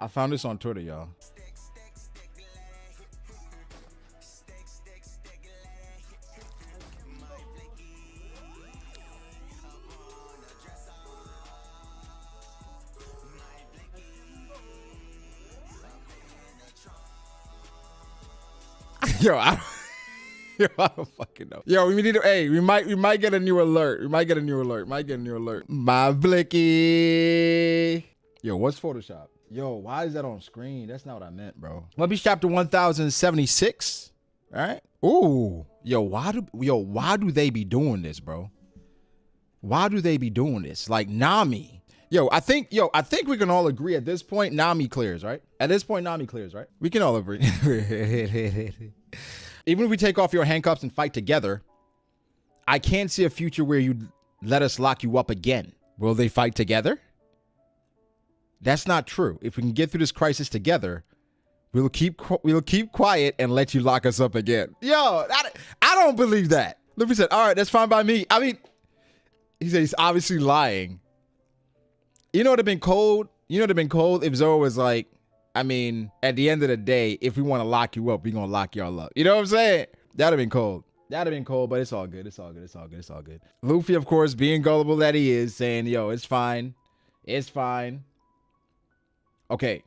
I found this on Twitter, y'all. Yo, I don't fucking know. Yo, we need to. Hey, we might get a new alert. Might get a new alert. My blicky. Yo, what's Photoshop? Yo, why is that on screen? That's not what I meant, bro. One Piece chapter 1076. All right. Ooh. Yo, why do they be doing this, bro? Why do they be doing this? Like Nami. Yo, I think we can all agree at this point, Nami clears, right? At this point, Nami clears, right? We can all agree. Even if we take off your handcuffs and fight together, I can't see a future where you let us lock you up again. Will they fight together? That's not true. If we can get through this crisis together, we'll keep quiet and let you lock us up again. Yo, I don't believe that. Luffy said, all right, that's fine by me. I mean, he said he's obviously lying. You know what would have been cold? You know what would have been cold if Zoro was like, I mean, at the end of the day, if we want to lock you up, we're going to lock y'all up. You know what I'm saying? That would have been cold. That would have been cold, but it's all good. It's all good. It's all good. It's all good. Luffy, of course, being gullible that he is, saying, yo, it's fine. It's fine. Okay.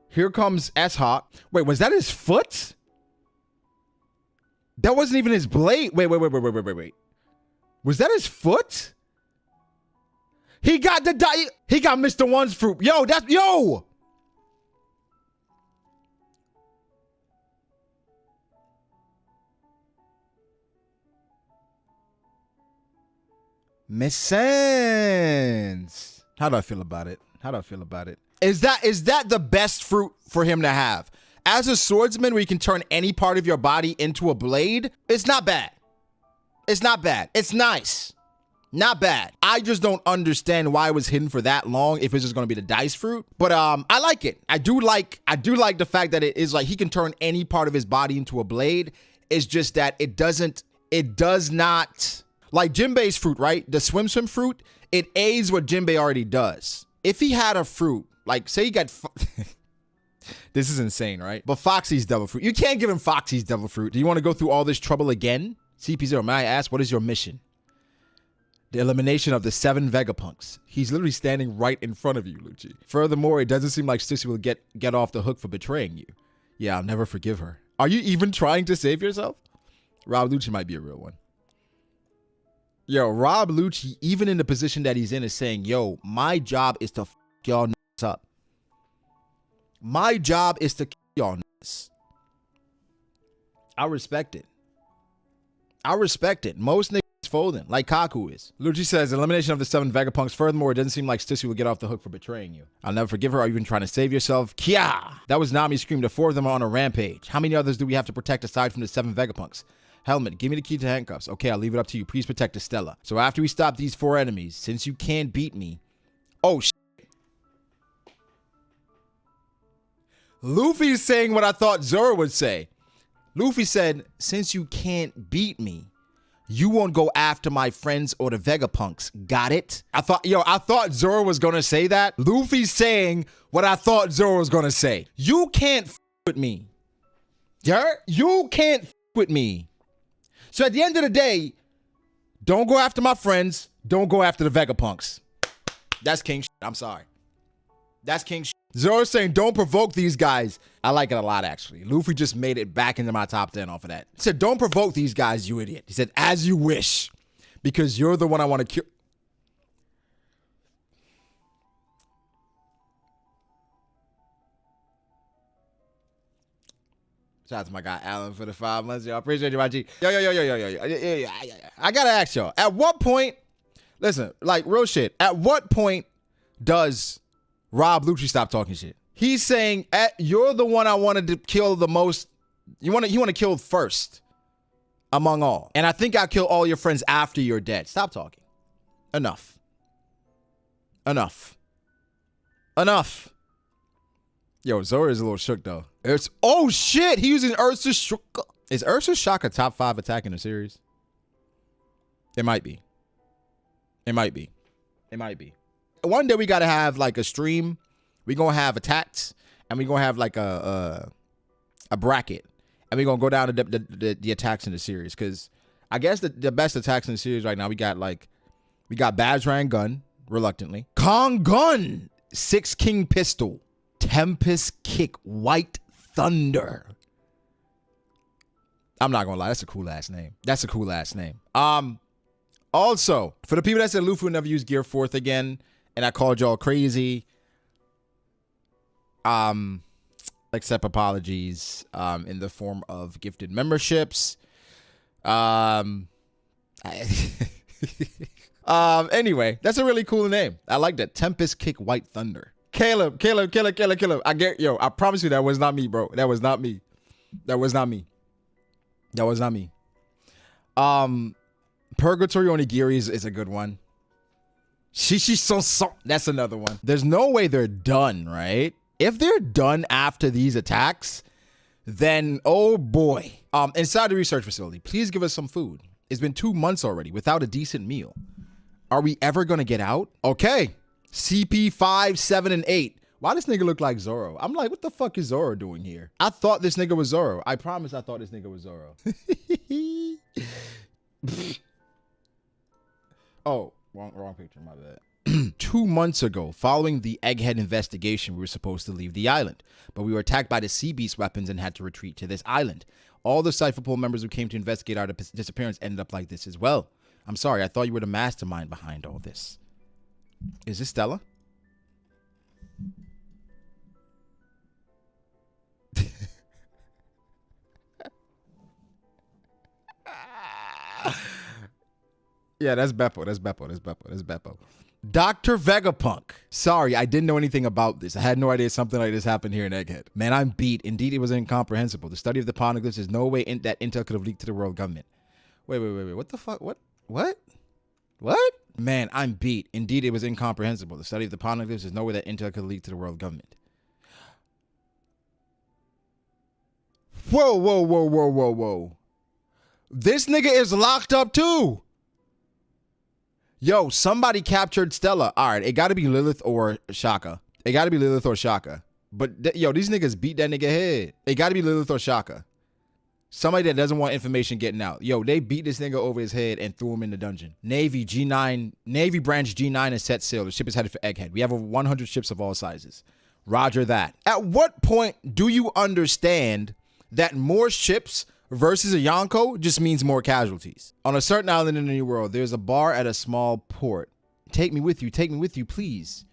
Here comes S-Hawk. Wait, was that his foot? That wasn't even his blade. Wait. Was that his foot? He got he got Mr. One's fruit. Yo, yo. Makes sense. How do I feel about it? Is that the best fruit for him to have? As a swordsman where you can turn any part of your body into a blade, it's not bad. It's not bad. It's nice. Not bad. I just don't understand why it was hidden for that long if it's just going to be the dice fruit. But I like it. I do like the fact that it is like he can turn any part of his body into a blade. It's just that it does not, like Jinbei's fruit, right? The swim fruit, it aids what Jinbei already does. If he had a fruit, like say he got, this is insane, right? But Foxy's devil fruit. You can't give him Foxy's devil fruit. Do you want to go through all this trouble again? CP0, may I ask, what is your mission? The elimination of the 7 Vegapunks. He's literally standing right in front of you, Lucci. Furthermore, it doesn't seem like Sissy will get off the hook for betraying you. Yeah, I'll never forgive her. Are you even trying to save yourself? Rob Lucci might be a real one. Yo, Rob Lucci, even in the position that he's in, is saying, yo, my job is to f y'all up. My job is to kill y'all. I respect it. Most niggas folding, like Kaku is. Lucci says, elimination of the 7 Vegapunks. Furthermore, it doesn't seem like Stussy will get off the hook for betraying you. I'll never forgive her. Are you even trying to save yourself? Kya! That was Nami screamed. The 4 of them are on a rampage. How many others do we have to protect aside from the 7 Vegapunks? Helmet, give me the key to handcuffs. Okay, I'll leave it up to you. Please protect Estella. So after we stop these 4 enemies, since you can't beat me... Oh, shit. Luffy's saying what I thought Zoro would say. Luffy said, since you can't beat me, you won't go after my friends or the Vegapunks. Got it? I thought Zoro was going to say that. Luffy's saying what I thought Zoro was going to say. You can't f with me. Yeah? You can't f with me. So at the end of the day, don't go after my friends. Don't go after the Vegapunks. That's king shit. I'm sorry. That's king shit. Zoro's saying don't provoke these guys. I like it a lot, actually. Luffy just made it back into my top 10 off of that. He said, don't provoke these guys, you idiot. He said, as you wish, because you're the one I want to kill. Shout out to my guy, Alan, for the 5 months. Yo, I appreciate you, my G. Yo. I got to ask y'all, at what point, listen, like real shit, at what point does Rob Lucci stop talking shit? He's saying, you're the one I wanted to kill the most. You want to kill first among all. And I think I'll kill all your friends after you're dead. Stop talking. Enough. Yo, Zoro is a little shook, though. Oh, shit. He's using Ursa Shock. Is Ursa Shock a top 5 attack in the series? It might be. One day we got to have like a stream. We're going to have attacks. and we're gonna have like a bracket, and we're gonna go down to the attacks in the series, because I guess the best attacks in the series right now, we got Bajrang Gun, reluctantly, Kong Gun, Six King Pistol, Tempest Kick, White Thunder. I'm not gonna lie, that's a cool ass name. Also, for the people that said Luffy will never use Gear 4th again, and I called y'all crazy, accept apologies in the form of gifted memberships. Anyway, that's a really cool name. I like that. Tempest Kick, White Thunder. Caleb. I promise you that was not me, bro. That was not me. Purgatory Onigiri is a good one. Shishi so. That's another one. There's no way they're done, right? If they're done after these attacks, then oh boy. Inside the research facility, please give us some food. It's been 2 months already without a decent meal. Are we ever gonna get out? Okay. CP 5, 7, and 8. Why does nigga look like Zoro? I'm like, what the fuck is Zoro doing here? I thought this nigga was Zoro. I promise I thought this nigga was Zoro. Oh, wrong picture, my bad. 2 months ago, following the Egghead investigation, we were supposed to leave the island, but we were attacked by the sea beast weapons and had to retreat to this island. All the Cypher Pool members who came to investigate our disappearance ended up like this as well. I'm sorry, I thought you were the mastermind behind all this. Is this Stella? Yeah, that's Beppo. Dr. Vegapunk. Sorry, I didn't know anything about this. I had no idea something like this happened here in Egghead. Man, I'm beat. Indeed, it was incomprehensible. The study of the poneglyphs is no way that intel could have leaked to the world government. Wait. What the fuck? What? Man, I'm beat. Indeed, it was incomprehensible. The study of the poneglyphs is no way that intel could have leaked to the world government. Whoa. This nigga is locked up too. Yo, somebody captured Stella. All right, it got to be Lilith or Shaka. But, yo, these niggas beat that nigga head. It got to be Lilith or Shaka. Somebody that doesn't want information getting out. Yo, they beat this nigga over his head and threw him in the dungeon. Navy branch G9 has set sail. The ship is headed for Egghead. We have over 100 ships of all sizes. Roger that. At what point do you understand that more ships versus a Yonko just means more casualties? On a certain island in the New World, there's a bar at a small port. Take me with you, please.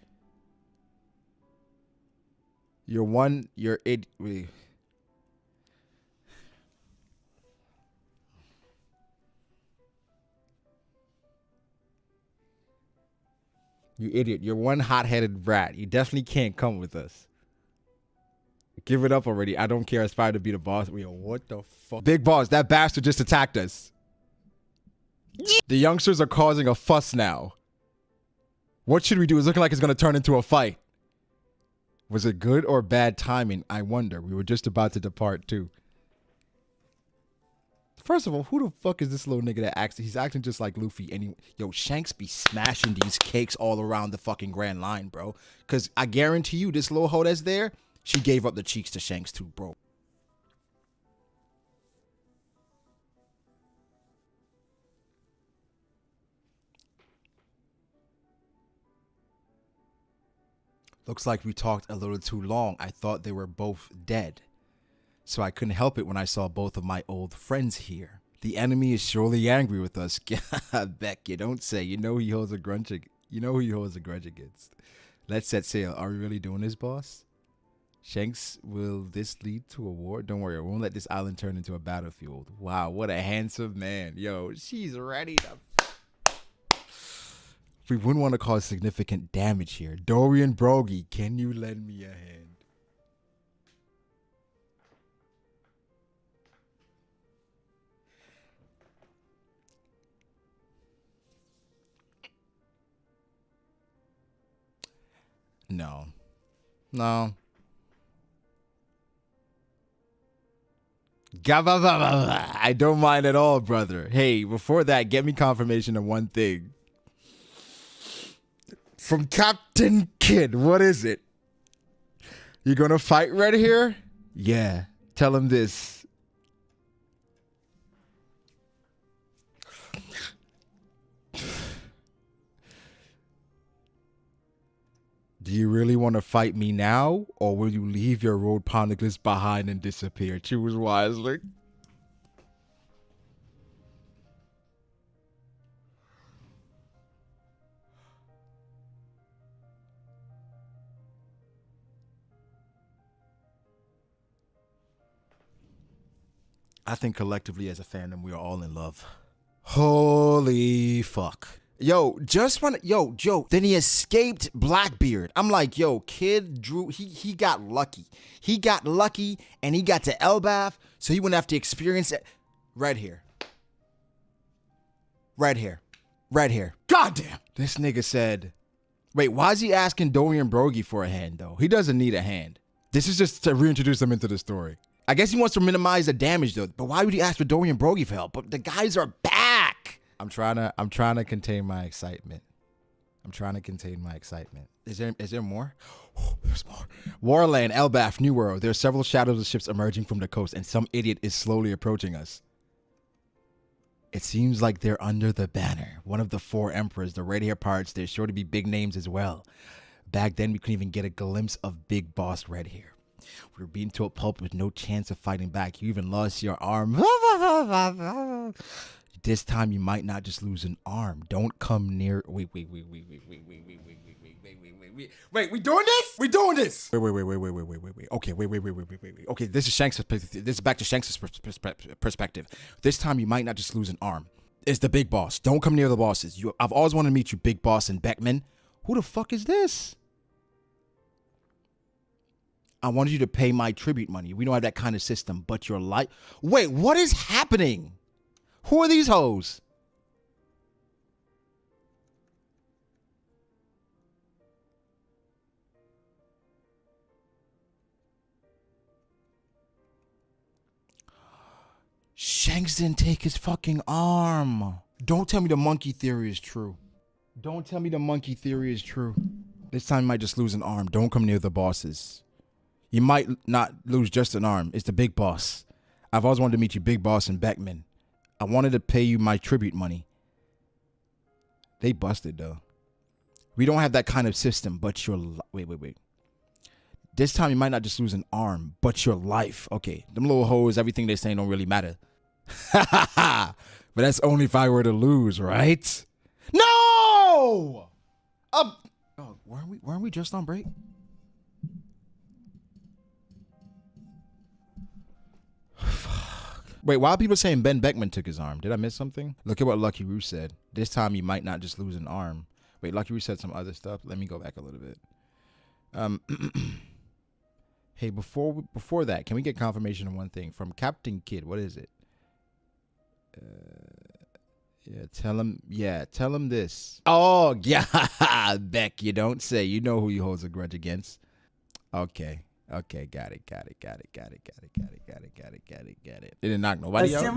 You idiot. You're one hot-headed brat. You definitely can't come with us. Give it up already. I don't care. I aspire to be the boss. Yo, what the fuck? Big boss, that bastard just attacked us. The youngsters are causing a fuss now. What should we do? It's looking like it's going to turn into a fight. Was it good or bad timing? I wonder. We were just about to depart too. First of all, who the fuck is this little nigga that acts? He's acting just like Luffy. Yo, Shanks be smashing these cakes all around the fucking Grand Line, bro. Because I guarantee you, this little hoe that's there, she gave up the cheeks to Shanks too, bro. Looks like we talked a little too long. I thought they were both dead. So I couldn't help it when I saw both of my old friends here. The enemy is surely angry with us. Beck, you don't say. You know he holds a grudge against. Let's set sail. Are we really doing this, boss? Shanks, will this lead to a war? Don't worry, I won't let this island turn into a battlefield. Wow, what a handsome man. Yo, she's ready to... We wouldn't want to cause significant damage here. Dorian Brogy, can you lend me a hand? No. I don't mind at all, brother. Hey, before that, get me confirmation of one thing. From Captain Kidd, what is it? You gonna fight Red here? Yeah. Tell him this. Do you really want to fight me now, or will you leave your road poneglyphs behind and disappear? Choose wisely. I think collectively as a fandom, we are all in love. Holy fuck. Yo, Joe, then he escaped Blackbeard. I'm like, yo, kid Drew, he got lucky. He got lucky and he got to Elbaf, so he wouldn't have to experience it. Right here. Right here. Right here. Goddamn. This nigga said, wait, why is he asking Dorian Brogy for a hand, though? He doesn't need a hand. This is just to reintroduce him into the story. I guess he wants to minimize the damage, though. But why would he ask for Dorian Brogy for help? But the guys are back. I'm trying to contain my excitement. Is there more? Oh, there's more. Warland, Elbaf, New World. There are several shadows of ships emerging from the coast, and some idiot is slowly approaching us. It seems like they're under the banner. One of the 4 emperors, the red hair pirates. There's sure to be big names as well. Back then, we couldn't even get a glimpse of Big Boss Red Hair. We were beaten to a pulp with no chance of fighting back. You even lost your arm. This time you might not just lose an arm. Don't come near. Wait. We doing this? We doing this? Wait. Okay, wait. Okay, this is Shanks' perspective. This is back to Shanks' perspective. This time you might not just lose an arm. It's the big boss. Don't come near the bosses. I've always wanted to meet you, Big Boss and Beckman. Who the fuck is this? I wanted you to pay my tribute money. We don't have that kind of system, but your life. Wait, what is happening? Who are these hoes? Shanks didn't take his fucking arm. Don't tell me the monkey theory is true. This time you might just lose an arm. Don't come near the bosses. You might not lose just an arm. It's the big boss. I've always wanted to meet you, Big Boss and Beckman. I wanted to pay you my tribute money. They busted, though. We don't have that kind of system, but your... Wait. This time you might not just lose an arm, but your life. Okay, them little hoes, everything they're saying don't really matter. But that's only if I were to lose, right? No! Oh, weren't we just on break? Wait, why are people saying Ben Beckman took his arm? Did I miss something? Look at what Lucky Roo said. This time you might not just lose an arm. Wait, Lucky Roo said some other stuff. Let me go back a little bit. Hey, before that, can we get confirmation on one thing from Captain Kidd? What is it? Tell him this. Oh, yeah, Beck, you don't say. You know who he holds a grudge against. Okay, got it. They didn't knock nobody out. This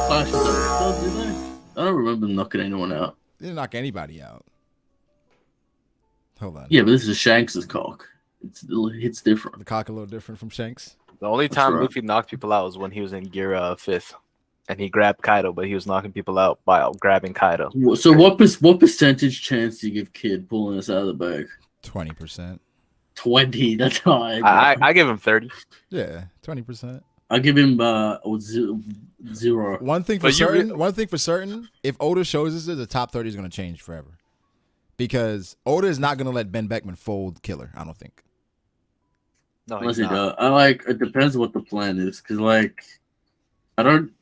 clash was episode, did they? I don't remember them knocking anyone out. They didn't knock anybody out. Hold on. Yeah, but this is Shanks' cock. It's different. The cock a little different from Shanks. The only time right. Luffy knocked people out was when he was in Gear 5th. And he grabbed Kaido, but he was knocking people out by grabbing Kaido. So what percentage chance do you give Kid pulling us out of the bag? 20%. 20, that's high. I give him 30. Yeah, 20%. I give him 0. One thing for certain, if Oda shows us this, the top 30 is going to change forever. Because Oda is not going to let Ben Beckman fold Killer, I don't think. No, Unless he's he not. does. It depends what the plan is. Because, I don't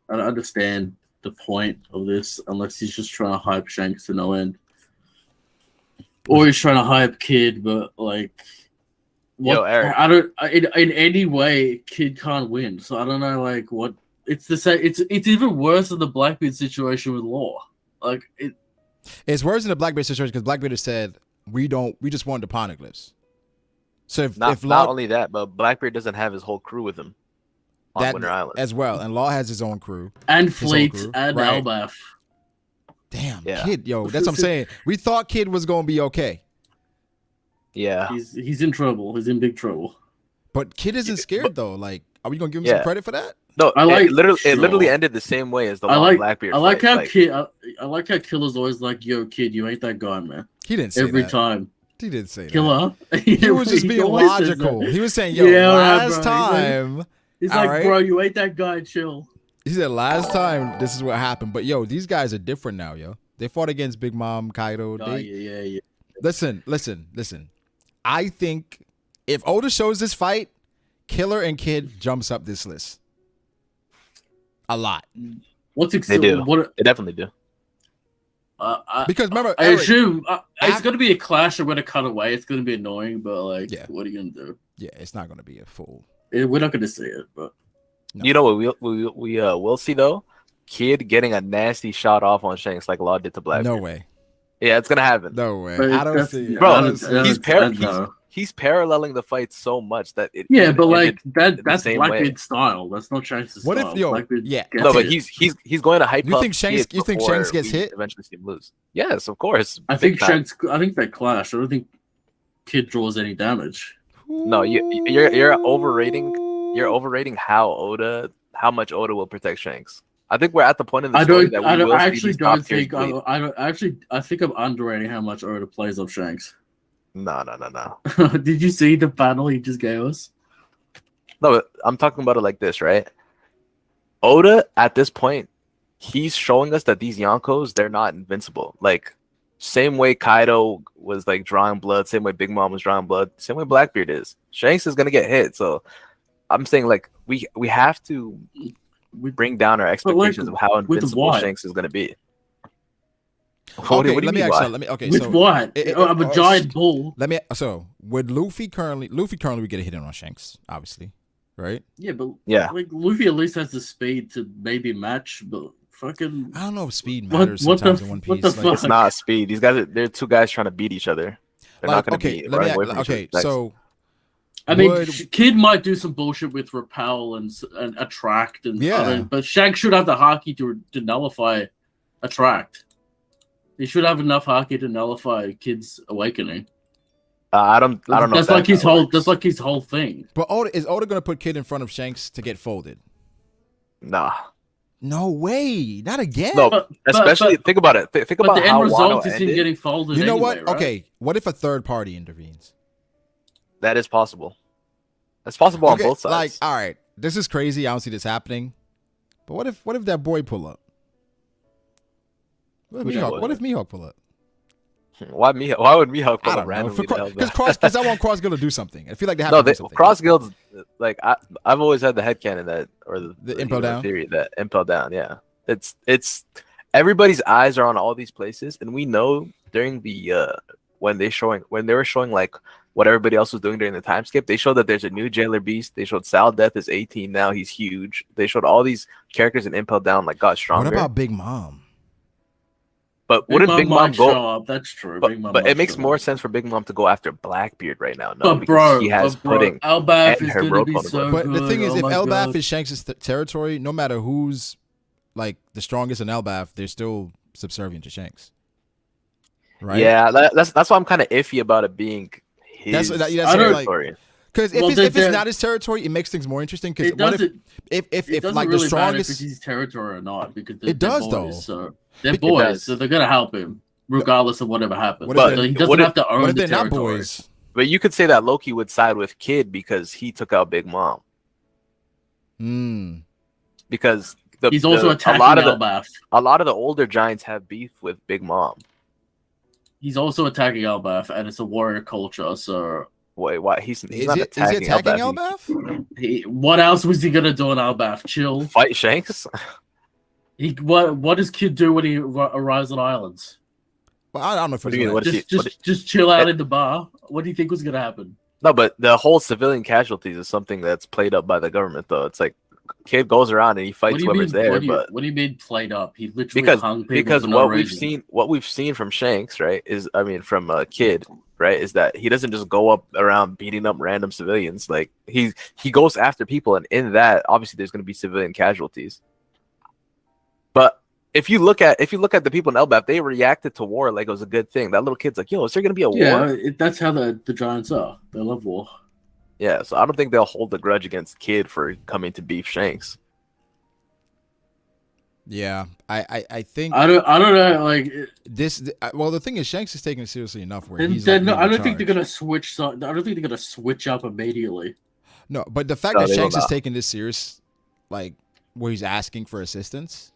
understand the point of this unless he's just trying to hype Shanks to no end. Or he's trying to hype Kid, but, Yo, Eric. I don't in any way Kid can't win. So I don't know what it's the same. It's even worse than the Blackbeard situation with Law. It's worse than the Blackbeard situation because Blackbeard has said we just want the poneglyphs. So if Not Law, only that, but Blackbeard doesn't have his whole crew with him on that Winter Island. as well, and Law has his own crew and Fleet crew, and right. Elbaf. Damn, Yeah. Kid, yo, that's what I'm saying. We thought Kid was gonna be okay, Yeah. He's in trouble. He's in big trouble. but Kid isn't scared though. Like, are we gonna give him some credit for that? No, I like- it literally sure. ended the same way as the I long like Blackbeard I like fight. how Kid I like how Killer's always like, "Yo, Kid, you ain't that guy, man." He didn't say Every that. time, He didn't say that. Killer. He was just being always says logical. that. He was saying, "Yo, Yeah, alright, last bro. time." He's All like, right. "Bro, you ain't that guy. Chill." He said last time this is what happened, but yo, these guys are different now, yo. They fought against Big Mom, Kaido. Oh, yeah. Listen. I think if Oda shows this fight, Killer and Kid jumps up this list a lot. They do. What? They definitely do. Because remember, I Eric, assume it's going to be a clash. I'm going to cut away. It's going to be annoying, but like, Yeah. what are you going to do? yeah, it's not going to be a full. We're not going to see it, but No. You know what we will see though? Kid getting a nasty shot off on Shanks like Law did to Blackbeard. No way. Yeah, it's gonna happen. No way. But I don't that's- see it. Bro, I don't see it. he's paralleling the fight so much that it. yeah, it but like ended the that's same Blackbeard's style. That's not Shanks' What if- style. yo, Blackbeard yeah. gets No, but it. he's going to hype You up. think Shanks- Kid you think before Shanks gets we hit? Eventually see him lose. Yes, of course. I Big think time. Shanks. I think they clash. I don't think Kid draws any damage. No, you're overrating. You're overrating how much Oda will protect Shanks. I think we're at the point in the I story don't. that we I don't. will I see actually these don't top tiers think. bleed. I don't actually. I think I'm underrating how much Oda plays up Shanks. No. Did you see the panel he just gave us? No, I'm talking about it like this, right? Oda, at this point, he's showing us that these Yonkos, they're not invincible. Like, same way Kaido was like drawing blood, same way Big Mom was drawing blood, same way Blackbeard is. Shanks is gonna get hit. So I'm saying like we have to bring down our expectations of how invincible what? Shanks is gonna be. Okay, What do you let me mean, actually. why? Let me. Okay, With so what? it- I'm a giant bull. let me. So would Luffy currently we get a hit on Shanks, obviously, right? Yeah, but Yeah. like Luffy at least has the speed to maybe match, but fucking I don't know if speed What- matters what the sometimes f- in One what Piece. the Like, fuck? It's not speed. These guys they're two guys trying to beat each other. They're not gonna okay, be let me. running away from each Okay, other. so I mean, would- Kid might do some bullshit with repel and attract, and Yeah. but Shanks should have the Haki to nullify attract. He should have enough Haki to nullify Kid's awakening. I don't know. That's if like his that whole. works. That's like his whole thing. but is Oda gonna put Kid in front of Shanks to get folded? Nah. No way, not again. No, But- especially but- think about it. Think But about the end how result Wano is him ended. getting folded. You know anyway, what? right? Okay, what if a third party intervenes? That is possible. That's possible on Okay, both sides. Like, all right, this is crazy. I don't see this happening. But what if that boy pull up? What if Which Mihawk? boy? What if Mihawk pull up? Why me? Why would Mihawk pull I up don't know. randomly? to help that? Because I want Cross Guild to do something. I feel like they have No, to do something. Cross Guilds. Like I've always had the headcanon that, or the impel down theory that impel down. Yeah, it's everybody's eyes are on all these places, and we know during the when they were showing like what everybody else was doing during the time skip, they showed that there's a new jailer beast. They showed Sal Death is 18 now, he's huge. They showed all these characters in impel down like got stronger. What about Big Mom? But wouldn't Big Mom might go? show up. That's true. Big Mom But might it makes show more up. sense for Big Mom to go after Blackbeard right now. No, But because bro, he has pudding. Elbaf and is her going to rope be on the so But good. the thing is, Oh if my Elbaf God. is Shanks' territory, no matter who's like the strongest in Elbaf, they're still subservient to Shanks. Right? Yeah, that's why I'm kind of iffy about it being his That's territory. Because if, Well, if it's they're- not his territory, it makes things more interesting. Because it what doesn't. if It doesn't like really the matter if strongest? it's his territory or not, because It does, boys, though. So they're It boys, does. so they're gonna help him regardless of whatever happens. What if But they're- he doesn't what if- have to own What if the they're not territory. boys? But you could say that Loki would side with Kid because he took out Big Mom. Hmm. Because He's also attacking Elbaf. a lot of the older giants have beef with Big Mom. He's also attacking Elbaf, and it's a warrior culture. So Wait, why? He's Is not he attacking, attacking Elbaf. Elbaf? what else was he gonna do on Elbaf? Chill. Fight Shanks? What does Kid do when he arrives on islands? Well, I don't know if What it's do you mean? like- What is he- Just chill out in the bar. What do you think was gonna happen? No, but the whole civilian casualties is something that's played up by the government, though. It's like Kid goes around and he What fights do you whoever's mean? there, What do you mean played up? He literally because hung people because for no what reason. we've seen from Shanks, right, is from Kid, right, is that he doesn't just go up around beating up random civilians. Like he goes after people, and in that, obviously, there's going to be civilian casualties. But if you look at the people in Elbaf, they reacted to war like it was a good thing. That little kid's like, yo, is there gonna be a war? Yeah, that's how the giants are. They love war. Yeah, so I don't think they'll hold a grudge against Kid for coming to beef Shanks. Yeah, I think I don't know. Like well, the thing is, Shanks is taking it seriously enough where and he's then, like, no, I don't leading think they're charge. gonna switch. I don't think they're gonna switch up immediately. No, but the fact No, that they will Shanks is not. taking this serious, like where he's asking for assistance,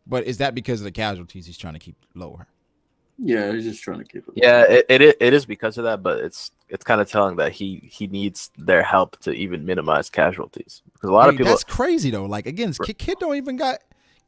but is that because of the casualties he's trying to keep lower? Yeah, he's just trying to keep it. Yeah, it is because of that, but it's kind of telling that he needs their help to even minimize casualties. Because a lot of people, That's crazy though. Like again,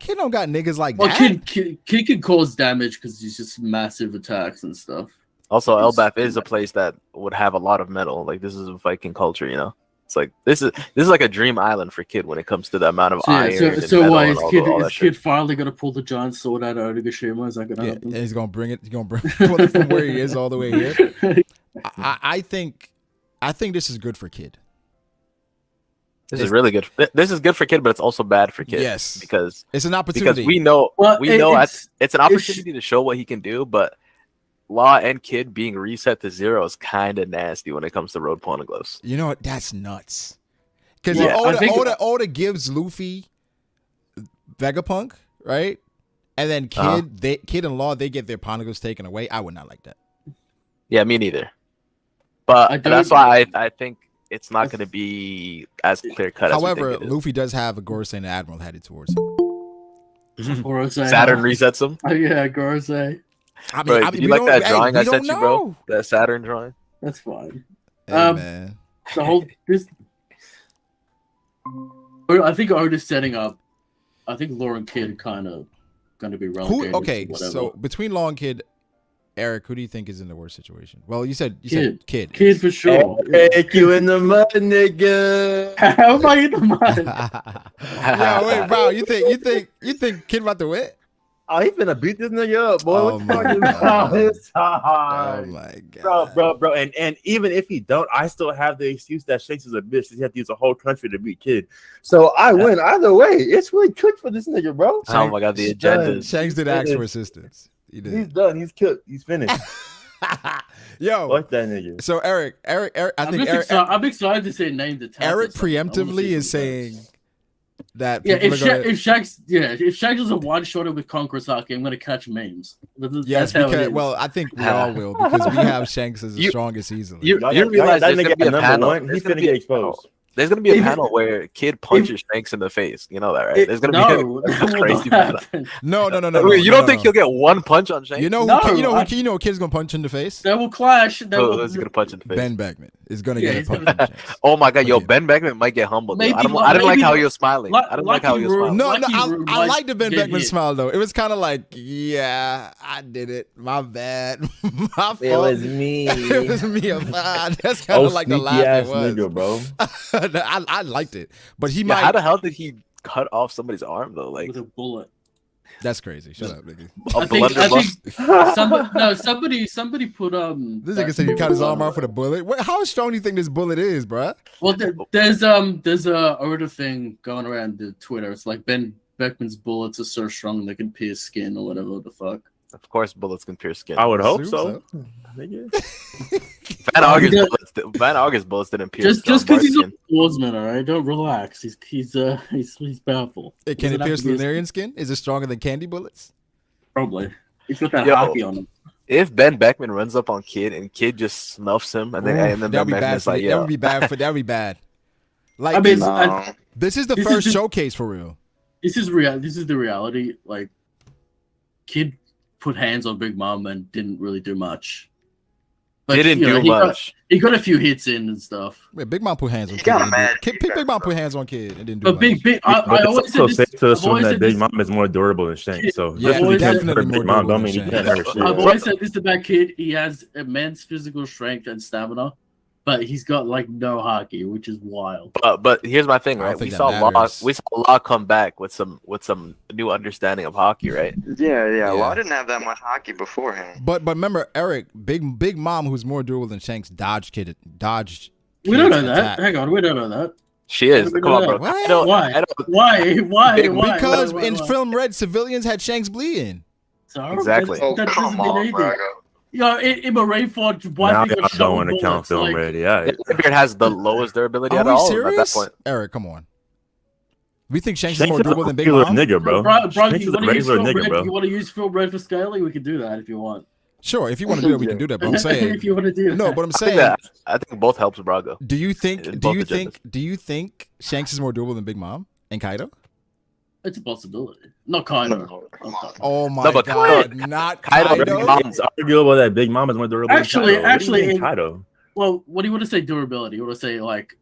Kid don't got niggas like Well, that. Kid can cause damage because he's just massive attacks and stuff. also Elbaf is a place that would have a lot of metal. Like this is a Viking culture, you know. It's like this is like a dream island for Kid when it comes to the amount of iron. So why is that Kid finally gonna pull the giant sword out of Onigashima? Is that gonna Yeah, happen? and he's gonna bring it. He's gonna pull it from where he is all the way here. I think this is good for Kid. This is really good. This is good for Kid, but it's also bad for Kid. Yes, because it's an opportunity. Because we know it's it's an opportunity to show what he can do, but Law and Kid being reset to 0 is kind of nasty when it comes to road poneglyphs. You know what? That's nuts. Because Yeah, I think- Oda gives Luffy Vegapunk, right? And then Kid and Law, they get their poneglyphs taken away. I would not like that. Yeah, me neither. But don't- that's why I think it's not going to be as clear cut. However, as we think it is. Luffy does have a Gorosei and Admiral headed towards him. Gorosei. Saturn resets him. Oh, yeah, Gorosei. Bro, do you like that drawing I sent you, bro? Know. That Saturn drawing. That's fine. Hey, man. The whole this. I think Oda's setting up. I think Law and Kid kind of going to be relegated. Okay, to whatever. so between Law and Kid, Eric, who do you think is in the worst situation? Well, you said Kid. Kid. Kid for sure. Hey, you in the mud, nigga. How am I in the mud? Yeah, wait, bro. You think Kid about to win? Oh, he finna beat this nigga up, boy. Oh What the my fuck is God. this? Oh my god, Bro. And even if he don't, I still have the excuse that Shanks is a bitch. He had to use a whole country to beat Kid. So I win either way. It's really cooked for this nigga, bro. Oh my god, the He's done. agenda. Shanks did ask for assistance. He He's did. done. He's cooked. He's finished. Yo, Fuck that nigga. so Eric, I think I'm excited to say name the tag. Eric preemptively is saying that Yeah, people are gonna, if Shanks is a one shotter with Conqueror's Haki, I'm gonna catch memes. yes, That's how it because is. well, I think we all will because we have Shanks as the You- strongest easily. You Y'all realize that there's nigga gonna be a number panel. one. He's finna get exposed. There's gonna be a If- panel where Kid punches Shanks in the face. You know that, right? There's gonna no, be that a will crazy not panel. happen. no. Wait, you don't think he'll get one punch on Shanks? You know, No, you know, Kid's gonna punch in the face. They will clash. They will, Who's gonna punch in the face? Ben Beckman is gonna Yeah, get a he's punch. gonna- in Shanks. Oh my god, yo, Okay. Ben Beckman might get humbled. though. Maybe- I didn't like maybe- how he was smiling. I didn't like how he was Lucky smiling. No, Lucky Room I might like the Ben get Beckman hit. smile though. It was kind of like, yeah, I did it. My bad. My fault. It was me. It was me. That's kind of like the sneaky laugh ass it was. nigga, bro. I liked it, but he Yeah, how might. the hell did he cut off somebody's arm though? Like with a bullet. That's crazy. Shut up, nigga. a blunderbuss. Somebody put This nigga said he cut his arm off with a bullet. How strong do you think this bullet is, bruh? Well, there's a Oda thing going around the Twitter. It's like Ben Beckman's bullets are so strong they can pierce skin or whatever the fuck. Of course, bullets can pierce skin. I would hope Assume so. Nigga. Van August bullets didn't pierce. Just John because he's a Bart's skin. swordsman, all right. Don't relax. He's powerful. Hey, can Doesn't it have pierce to be a- Lunarian skin? Is it stronger than candy bullets? Probably. He's got that Yo. Haki on him. If Ben Beckman runs up on Kid and Kid just snuffs him, and then That'd Ben be bad. Beckman's like, That "Yeah, would be bad. That would be bad. Like I mean, this is the this first is- showcase for real. this is the reality. Like, Kid put hands on Big Mom and didn't really do much. But, didn't you know, do much." He got a few hits in and stuff. Wait, Big Mom put hands on He Kid. got and mad. didn't do- Big Mom put hands on Kid and didn't do But much. Big, I But always it's said also this. safe to assume always that said Big this- Mom is more durable than Shanks. So Yeah, just because he can't definitely hurt more Big Mom don't durable mean he than can't Shanks. hurt shit. I've always said this about Kid. He has immense physical strength and stamina, but he's got like no Haki, which is wild. But here's my thing, I don't right? think We that saw matters. Law come back with some new understanding of hockey, right? Yeah. Well, Yeah. I didn't have that much hockey beforehand. But remember, Eric, Big Mom, who's more durable than Shanks, dodged We don't know Kid's that. attack. Hang on, we don't know that. She is. Come on, bro. What? Why? Because Why? in film Red, civilians had Shanks bleeding. So, Exactly. Oh, that come doesn't mean on, anything. Brago. Yo, in Marineford, why Now people y'all don't want to count bullets, film like, ready. Yeah. Blackbeard has the lowest durability Are out we of all of them at that serious? point. Eric, come on. We think Shanks is Shanks more is a durable than Big regular Mom? nigga, bro. Bro, Shanks you is a want to use regular film nigga, red? bro. You want to use film red for scaling? We can do that if you want. Sure, if you want to do that, we can do that. But I'm saying, if you want to do no, that. but I'm I think saying, both helps Brago. do you think, in do both you agendas. think, do you think Shanks is more durable than Big Mom and Kaido? It's a possibility. Not kind of. No, come on. Oh my No, but God, Kaido- not Kaido- Kaido. It's arguable that Big Mom is more durable Actually- than Kaido. What do you mean, actually, Kaido. Well, what do you want to say? Durability? You want to say like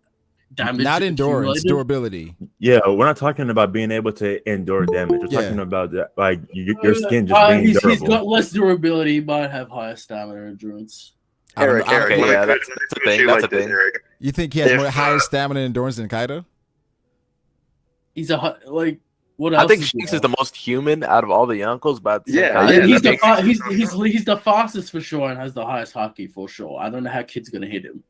damage? Not endurance, accumulated? durability. Yeah, we're not talking about being able to endure damage. We're Yeah. talking about that, like your skin just being he's durable. got less durability, but have higher stamina and endurance. I don't Eric, know. Eric, Okay, let me yeah, put that's it a to thing, you that's like a this, thing. Eric. You think he has If, more higher stamina and endurance than Kaido? He's like what else? I think is he Shanks is have? the most human out of all the Yonkos, but at the same Yeah, time, yeah, he's, that makes he's the fastest for sure and has the highest Haki for sure. I don't know how Kid's gonna hit him,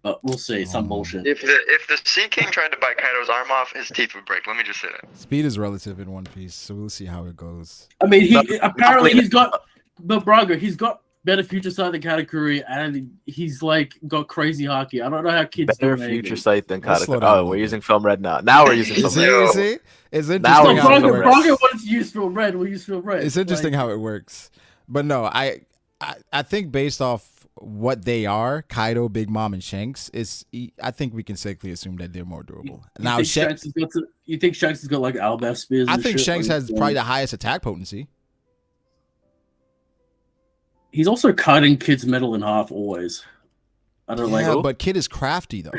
but we'll see. Some bullshit. If the Sea King tried to bite Kaido's arm off, his teeth would break. Let me just say that. Speed is relative in One Piece, so we'll see how it goes. I mean, No, apparently no, he's got, but Braga, he's got better future sight than Katakuri, and he's like got crazy Haki. I don't know how Kid's better doing future anything. sight than Let's slow Kataka. down a Oh, little we're bit. using film red now. Now we're using You film see, red. Yo. you see? It's Now interesting we're So how it using Braga works. wanted to use Phil Red. We'll use Phil Red. It's interesting Like, how it works. But no, I think based off what they are, Kaido, Big Mom, and Shanks, I think we can safely assume that they're more durable. Now, you think Shanks has got like Elbaf spears? I and think shit? Shanks Like, has probably the highest attack potency. He's also cutting Kid's metal in half always. I don't Yeah, like. but Kid is crafty though.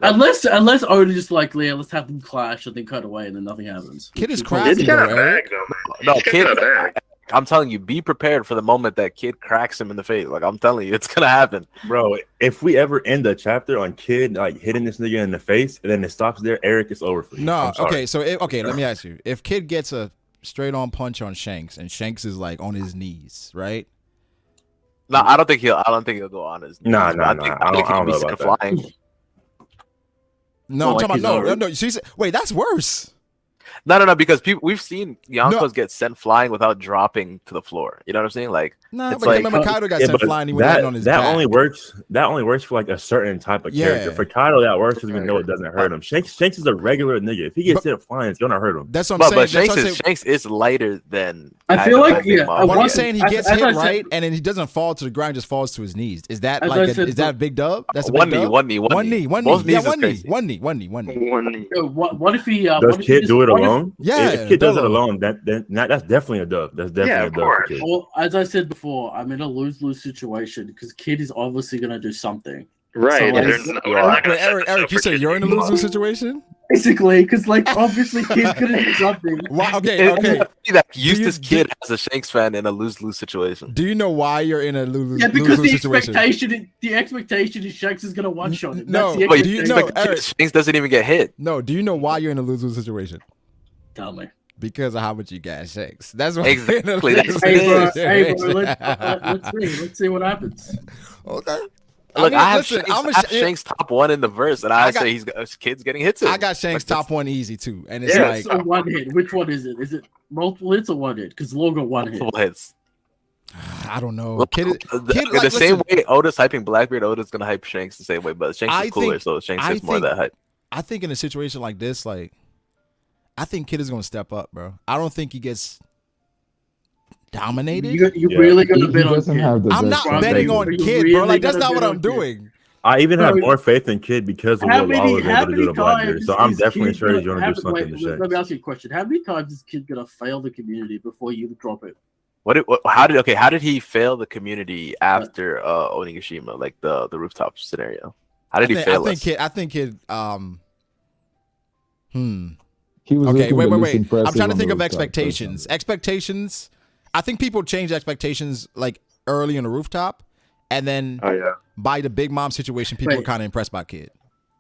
Unless Oda just like, yeah, let's have them clash and then cut away and then nothing happens. Kid is It's crafty got though, a Eric. bag, though, man. No, He's Kid. got a bag. I'm telling you, be prepared for the moment that Kid cracks him in the face. Like I'm telling you, it's gonna happen. Bro, if we ever end a chapter on Kid like hitting this nigga in the face and then it stops there, Eric, it's over for you. No, I'm sorry. okay, so let me ask you: if Kid gets a straight-on punch on Shanks and Shanks is like on his knees, right? No, I don't think he'll go on his. Nah, knees, nah, but I think, nah. I don't he'll be know sent about that. flying. No, Well, I'm like talking he's about already- no. Wait, that's worse. No, because we've seen Yonkos No. get sent flying without dropping to the floor. You know what I'm saying? Like No, It's but like- remember Kaido got Yeah, sent but flying. He went landing on his that back. only works. That only works for like a certain type of Yeah. character. For Kaido, that works because we know it doesn't hurt him. Shanks is a regular nigga. If he gets hit flying, it's gonna hurt him. That's what I'm but saying. That's Shanks what I'm is saying. Shanks is lighter than. I feel Kaido like, and Big yeah, Mom. What I'm Yeah. saying, he As- gets as hit I said- right, and then he doesn't fall to the ground; just falls to his knees. Is that As like I said, is that a big dub? That's a big one knee, dub? one knee. One knee. Both Yeah, knees is one knee. crazy. One knee. One knee. One knee. Yo, what if he? Does what if he Kid just- do it what if- alone? Yeah, If Kid does it Dolo. alone, then that's definitely a dub. That's definitely Yeah, a of dub for course. Kid. Well, as I said before, I'm in a lose-lose situation because Kid is obviously gonna do something. Right. So, like- they're not gonna Wait, set Eric, this up you for said Kid you're in a to losing situation. Basically, because like obviously Kid's gonna do something. Why? Okay. That you- Eustace Kid has a Shanks fan in a lose-lose situation. Do you know why you're in a lose Yeah, because the situation? expectation is Shanks is gonna one-shot him. No, That's the But do you expectation. know, Eric? Shanks doesn't even get hit. No. Do you know why you're in a lose situation? Tell me. Because of how much you got Shanks. That's why. Exactly, You're in a that's losing Hey, bro, situation. let's see what happens. Okay. Look, I have, listen, Shanks, I have Shanks top one in the verse, and I got- say Kid's getting hits. I got Shanks top one easy too, and it's Yeah, like So one hit. Which one is it? Is it multiple hits or one hit? Because Law got one hit. multiple hits. I don't know. Look, Kid, the Kid, the like, same listen, way Oda's hyping Blackbeard, Oda's gonna hype Shanks the same way, but Shanks I is cooler, think- so Shanks I gets more of think- that hype. I think in a situation like this, like I think Kid is gonna step up, bro. I don't think he gets dominated. You Yeah. really He gonna bet on doesn't Kid? have the I'm best not betting on Are you Kid, really bro. Like that's gonna not what bet I'm on Kid? doing. I even have Bro, more faith in Kid because of How what Law many was able to do to times Blackbeard. So I'm is definitely Kid sure he's gonna- gonna do something wait, to let Shanks. me ask you a question. How many times is Kid gonna fail the community before you drop it? How did he fail the community after Onigashima, like the rooftop scenario? How did he fail us? I think Kid. He was Okay, looking the least wait. I'm impressive trying to on think the of rooftop, expectations. Expectations. I think people change expectations like early in the rooftop, and then Oh yeah. by the Big Mom situation, people were Wait. kind of impressed by Kid.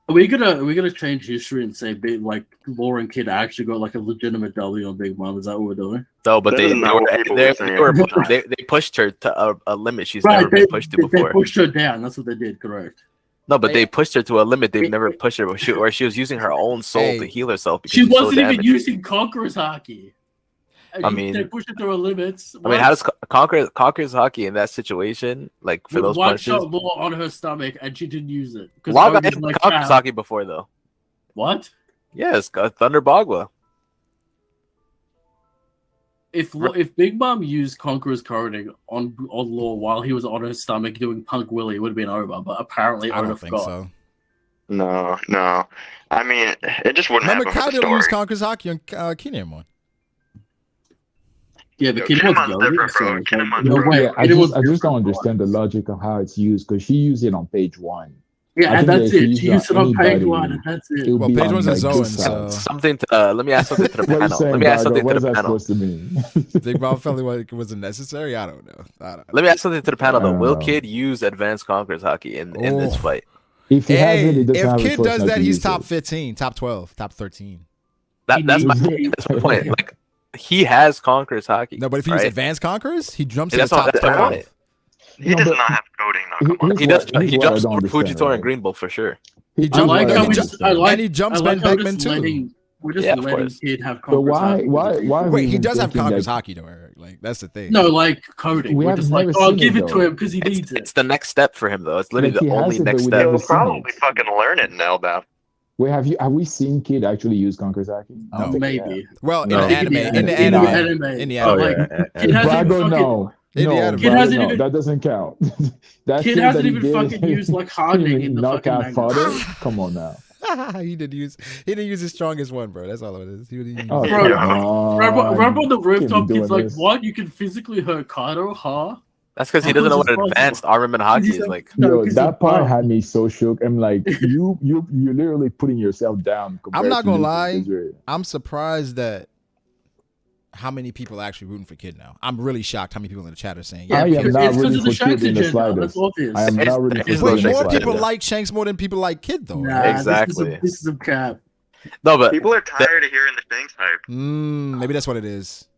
Are we gonna change history and say like Law and Kid actually got like a legitimate W on Big Mom? Is that what we're doing? No, but That they is not what people were saying. they pushed her to a limit she's never been pushed to They before. pushed her down. That's what they did. Correct. No, but they pushed her to a limit. They've never pushed her, or she was using her own soul to heal herself. Because she wasn't so even using Conqueror's Haki. I mean, they pushed her to her limits. I mean, how does Conqueror's Haki in that situation, like for those punches? One shot Law on her stomach, and she didn't use it. Law got hit with Conqueror's Haki before, though. What? Yes, Thunder Bagua. If Big Mom used Conqueror's coding on Law while he was on her stomach doing Punk Willie, it would have been over. But apparently, I don't think so. No. I mean, it just wouldn't happen. Remember, Kyle used Conqueror's Haki on Kinemon. Yeah, but Kinemon's different, bro. Kinemon. I just don't understand the logic of how it's used because she used it on page 1. Yeah, and that's it. She used it on page 1, and that's it. Well, page 1's a Zoan, so something to let me ask something to the panel. Let me ask something to the panel. Supposed to mean? Big Mom felt like it wasn't necessary. I don't know. Let me ask something to the panel though. Will Kid use Advanced Conqueror's Haki in this fight? If he has it, if Kid does that, he's top 15, top 12, top 13. That's my point. Like he has Conqueror's Haki. No, but if he uses Advanced Conquerors, he jumps to the top top 12. He does not have coding. No, come on. He does. He jumps over Fujitora and Green Bull for sure. He jumps, and he jumps Ben Beckman too. We're just letting Kid have Conqueror's Haki. Why? Wait, he does have Conqueror's Haki though, Eric. Like that's the thing. No, like coding. We're just like, I'll give it to him because he needs it. It's the next step for him though. It's literally the only next step. He'll probably fucking learn it in Elbaf. Wait, have we seen Kid actually use Conqueror's Haki? No, maybe. Well, in the anime. Brago, no. That doesn't count. Kid hasn't even fucking used like hardening in the fucking manga. Come on now. He didn't use his strongest one, bro. That's all it is. Remember on the rooftop, Kid's like, this. What? You can physically hurt Kaido, huh? That's because he doesn't know what advanced armament Haki is like. Yo, that part had me so shook. I'm like, you're literally putting yourself down. I'm not gonna lie. I'm surprised that how many people are actually rooting for Kid now. I'm really shocked how many people in the chat are saying, I am not rooting for Kid in the slightest. I am not rooting for Kid. More people like Shanks more than people like Kid, though. Nah, exactly. This is a cap. No, but people are tired of hearing the Shanks hype. Maybe that's what it is.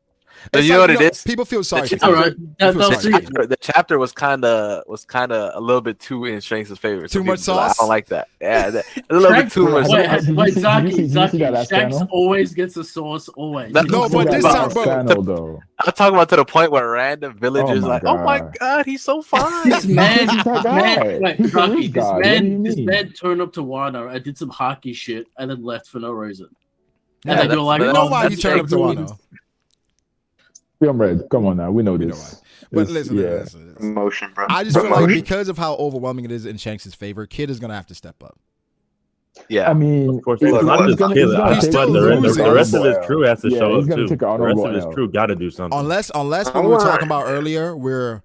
You know what it is? People feel sorry. The chapter was kind of a little bit too in Shanks' favor. Too much sauce. I don't like that. Yeah, a little bit too much. Wait, Zaki, Shanks always gets a sauce. Always. No, but this time, bro. I'm talking about to the point where random villagers like, oh my god, he's so fine. This man turned up to Wano and did some Haki shit and then left for no reason. And then you're like, no, why he turned up to Wano? Film Red, come on now, we know this. But listen, emotion, bro. I just feel like because of how overwhelming it is in Shanks' favor, Kid is gonna have to step up. Yeah, I mean, of course, not just Kid. The rest of his crew has to show up too. The rest of his crew got to do something. Unless what we were talking about earlier, where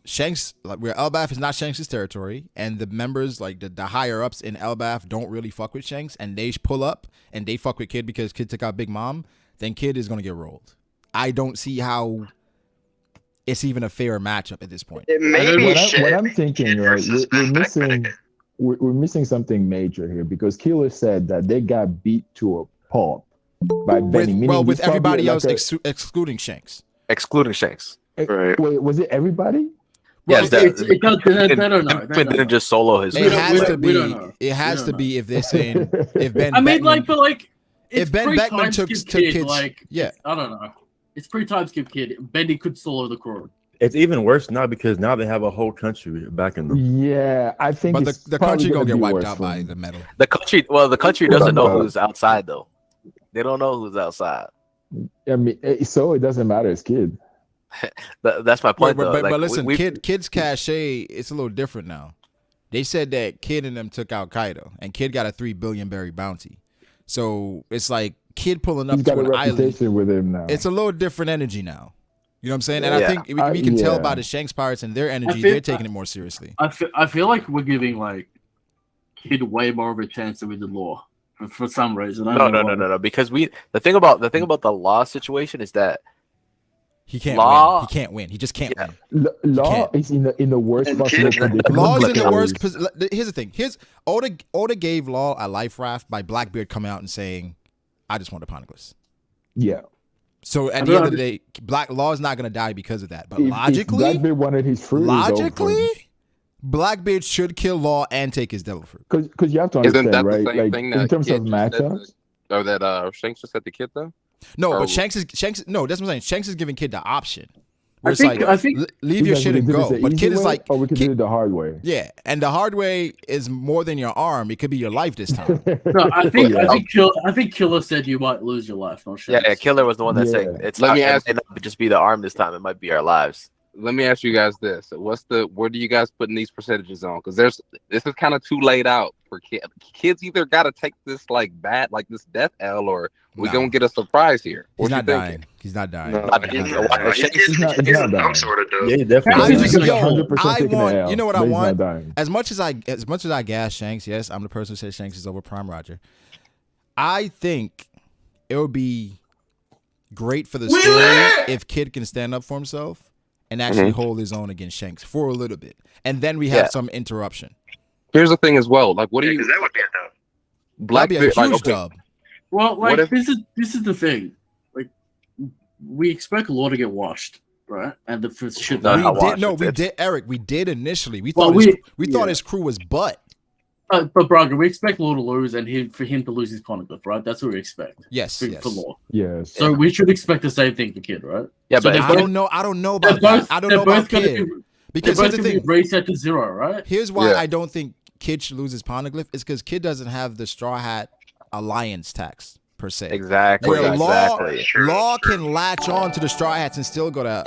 Shanks, like where Elbaf is not Shanks' territory, and the members, like the higher ups in Elbaf, don't really fuck with Shanks, and they pull up and they fuck with Kid because Kid took out Big Mom, then Kid is gonna get rolled. I don't see how it's even a fair matchup at this point. What I'm thinking, right, we're missing something major here because Killer said that they got beat to a pulp by Benny. With everybody else excluding Shanks. Excluding Shanks. Right. Wait, was it everybody? Yes, they don't know. Quinn didn't just solo his. It has to be. It has to be if they're saying if Ben. I mean, if Ben Beckman took kids, like, yeah, I don't know. It's pretty time skip Kid. Bendy could solo the crew. It's even worse now because now they have a whole country backing them. Yeah, I think. But the country gonna get wiped out by the metal. The country doesn't know who's outside though. They don't know who's outside. I mean, so it doesn't matter. It's Kid. That's my point. But listen, Kid's cachet, it's a little different now. They said that Kid and them took out Kaido, and Kid got a 3 billion berry bounty. So it's like Kid pulling up to an island with him now. It's a little different energy now. You know what I'm saying? And I think we can tell by the Shanks Pirates and their energy, they're taking it more seriously. I feel like we're giving like Kid way more of a chance than we did Law for some reason. No. Because the thing about the Law situation is that he can't win. He can't win. He just can't win. Law is in the worst possible condition. Law is in the worst. Here's the thing. Oda gave Law a life raft by Blackbeard coming out and saying, "I just want the Poneglyphs." Yeah. So at the end of the day, Law is not going to die because of that. But logically, Blackbeard wanted his fruit. Blackbeard should kill Law and take his devil fruit. Because you have to Isn't understand, that right? the same Like thing in that terms of Kid just said matchups. or that Shanks just said to Kid though? No, Or- but Shanks no, that's what I'm saying. Shanks is giving Kid the option. Where I it's think- like, I think- leave your shit and go. But Kid is like, or we could do it the hard way. yeah, and the hard way is more than your arm. It could be your life this time. No, I think Yeah. I think Killer said you might lose your life. Not Yeah, Shanks. Killer was the one that Yeah. said it's Let not, me it ask- might not just be the arm this time. It might be our lives. Let me ask you guys this: where do you guys putting these percentages on? Because this is kind of too laid out for kids. Kids either got to take this this death L, or we Nah. gonna get a surprise here. He's What you not thinking? dying. He's not dying. No. Not He's Shanks. not- Shanks- He's not some dying. sort of Yeah, he dub. definitely. He's He's gonna- 100% I taking want- the L, you know what I but he's want? not dying. As much as I gas Shanks, yes, I'm the person who says Shanks is over Prime Roger. I think it would be great for the story if Kid can stand up for himself and actually hold his own against Shanks for a little bit, and then we have Yeah. some interruption. Here's the thing as well. Like, what do you Because that would be a dub. That'd be a huge Blackbeard? dub. Well, What like if- this is the thing. Like, we expect Law to get washed, right? And the first shit. No, that I We watched did, no, it. we It's- did, Eric. We did initially. We Well, thought we thought yeah. his crew was butt. But Brago, we expect Law to lose and for him to lose his poneglyph, right? That's what we expect Yes, for, yes. for Law. Yes. So we should expect the same thing for Kid, right? Yeah, So but they're if I both- don't know. I don't know They're about that. both. I don't they're know about both gonna Kid be. because They're here's both the gonna be thing. reset to 0, right? Here's why Yeah. I don't think Kid should lose his poneglyph. Is because Kid doesn't have the Straw Hat Alliance tax per se. exactly, Where exactly. Law can latch on to the Straw Hats and still go to